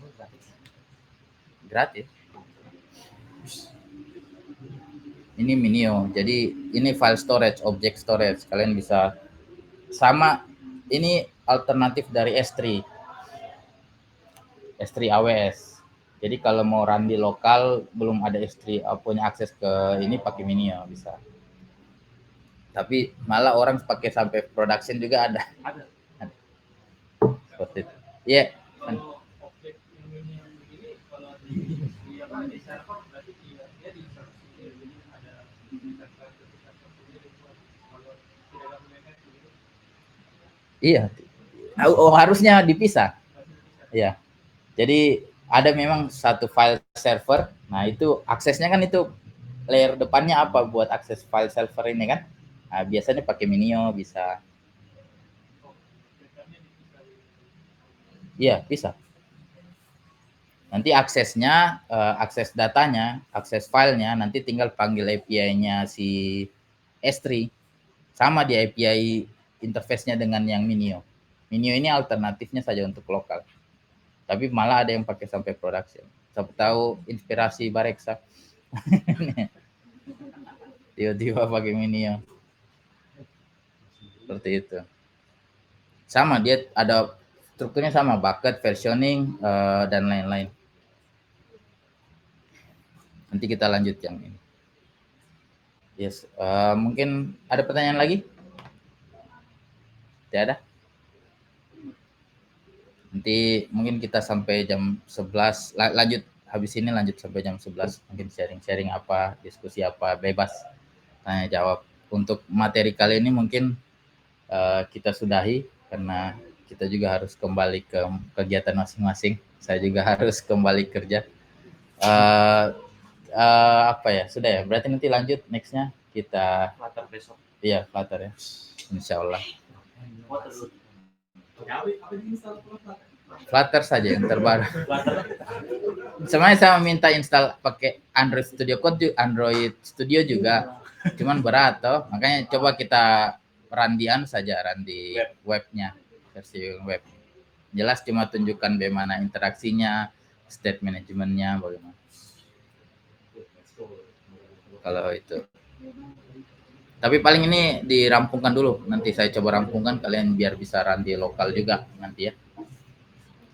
gratis. Ini Minio, jadi ini file storage, object storage. Kalian bisa sama, ini alternatif dari S3 AWS. Jadi kalau mau run di lokal belum ada S3 punya akses ke ini, pakai Minio bisa. Tapi malah orang pakai sampai production juga ada. Ada. Seperti itu. Iya. Kalau objek yang ini yang begini, kalau di apa di server berarti dia di server sendiri, jadi ada server sendiri buat kalau tidak ada mereka gitu. Iya. Harusnya dipisah. Iya. Jadi ada memang satu file server. Nah, itu aksesnya kan itu layer depannya apa buat akses file server ini kan? Nah, biasanya pakai Minio bisa. Iya, bisa. Nanti aksesnya, akses datanya, akses filenya, nanti tinggal panggil API-nya si S3. Sama di API interface-nya dengan yang Minio. Minio ini alternatifnya saja untuk lokal. Tapi malah ada yang pakai sampai production. Siapa tahu inspirasi Bareksa. Tiba-tiba pakai Minio. Seperti itu. Sama, dia ada strukturnya sama, bucket, versioning, dan lain-lain. Nanti kita lanjut yang ini. Yes, mungkin ada pertanyaan lagi? Tidak ada? Nanti mungkin kita sampai jam 11, lanjut, habis ini lanjut sampai jam 11, mungkin sharing-sharing apa, diskusi apa, bebas tanya jawab. Untuk materi kali ini mungkin kita sudahi, karena kita juga harus kembali ke kegiatan masing-masing. Saya juga harus kembali kerja. Apa ya, sudah ya, berarti nanti lanjut nextnya kita Flutter besok. Iya, Flutter ya, insya Allah. Flutter saja yang terbaru. Sebenarnya saya minta install pakai Android Studio Code, Android Studio juga, cuman berat toh, makanya coba kita run di webnya, versi web. Jelas cuma tunjukkan bagaimana interaksinya, state manajemennya, bagaimana. Kalau itu. Tapi paling ini dirampungkan dulu, nanti saya coba rampungkan, kalian biar bisa run di lokal juga nanti ya.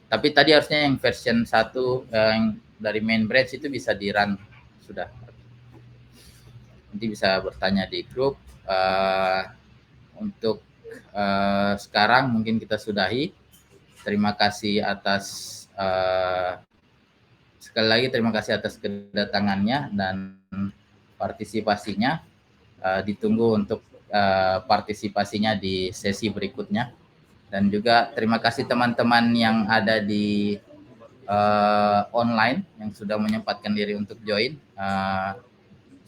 Tapi tadi harusnya yang version 1 yang dari main branch itu bisa di run sudah. Nanti bisa bertanya di grup. Untuk sekarang mungkin kita sudahi. Terima kasih atas sekali lagi terima kasih atas kedatangannya dan partisipasinya. Ditunggu untuk partisipasinya di sesi berikutnya. Dan juga terima kasih teman-teman yang ada di online yang sudah menyempatkan diri untuk join.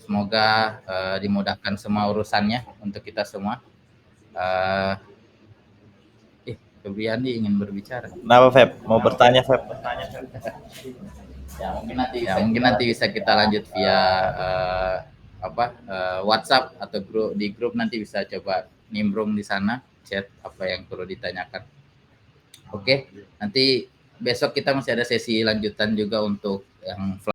Semoga dimudahkan semua urusannya untuk kita semua. Febriandi ingin berbicara. Kenapa, Feb? Mau bertanya, Feb? Mungkin nanti bisa kita lanjut via WhatsApp atau di grup, nanti bisa coba nimbrung di sana, chat apa yang perlu ditanyakan. Oke, nanti besok kita masih ada sesi lanjutan juga untuk yang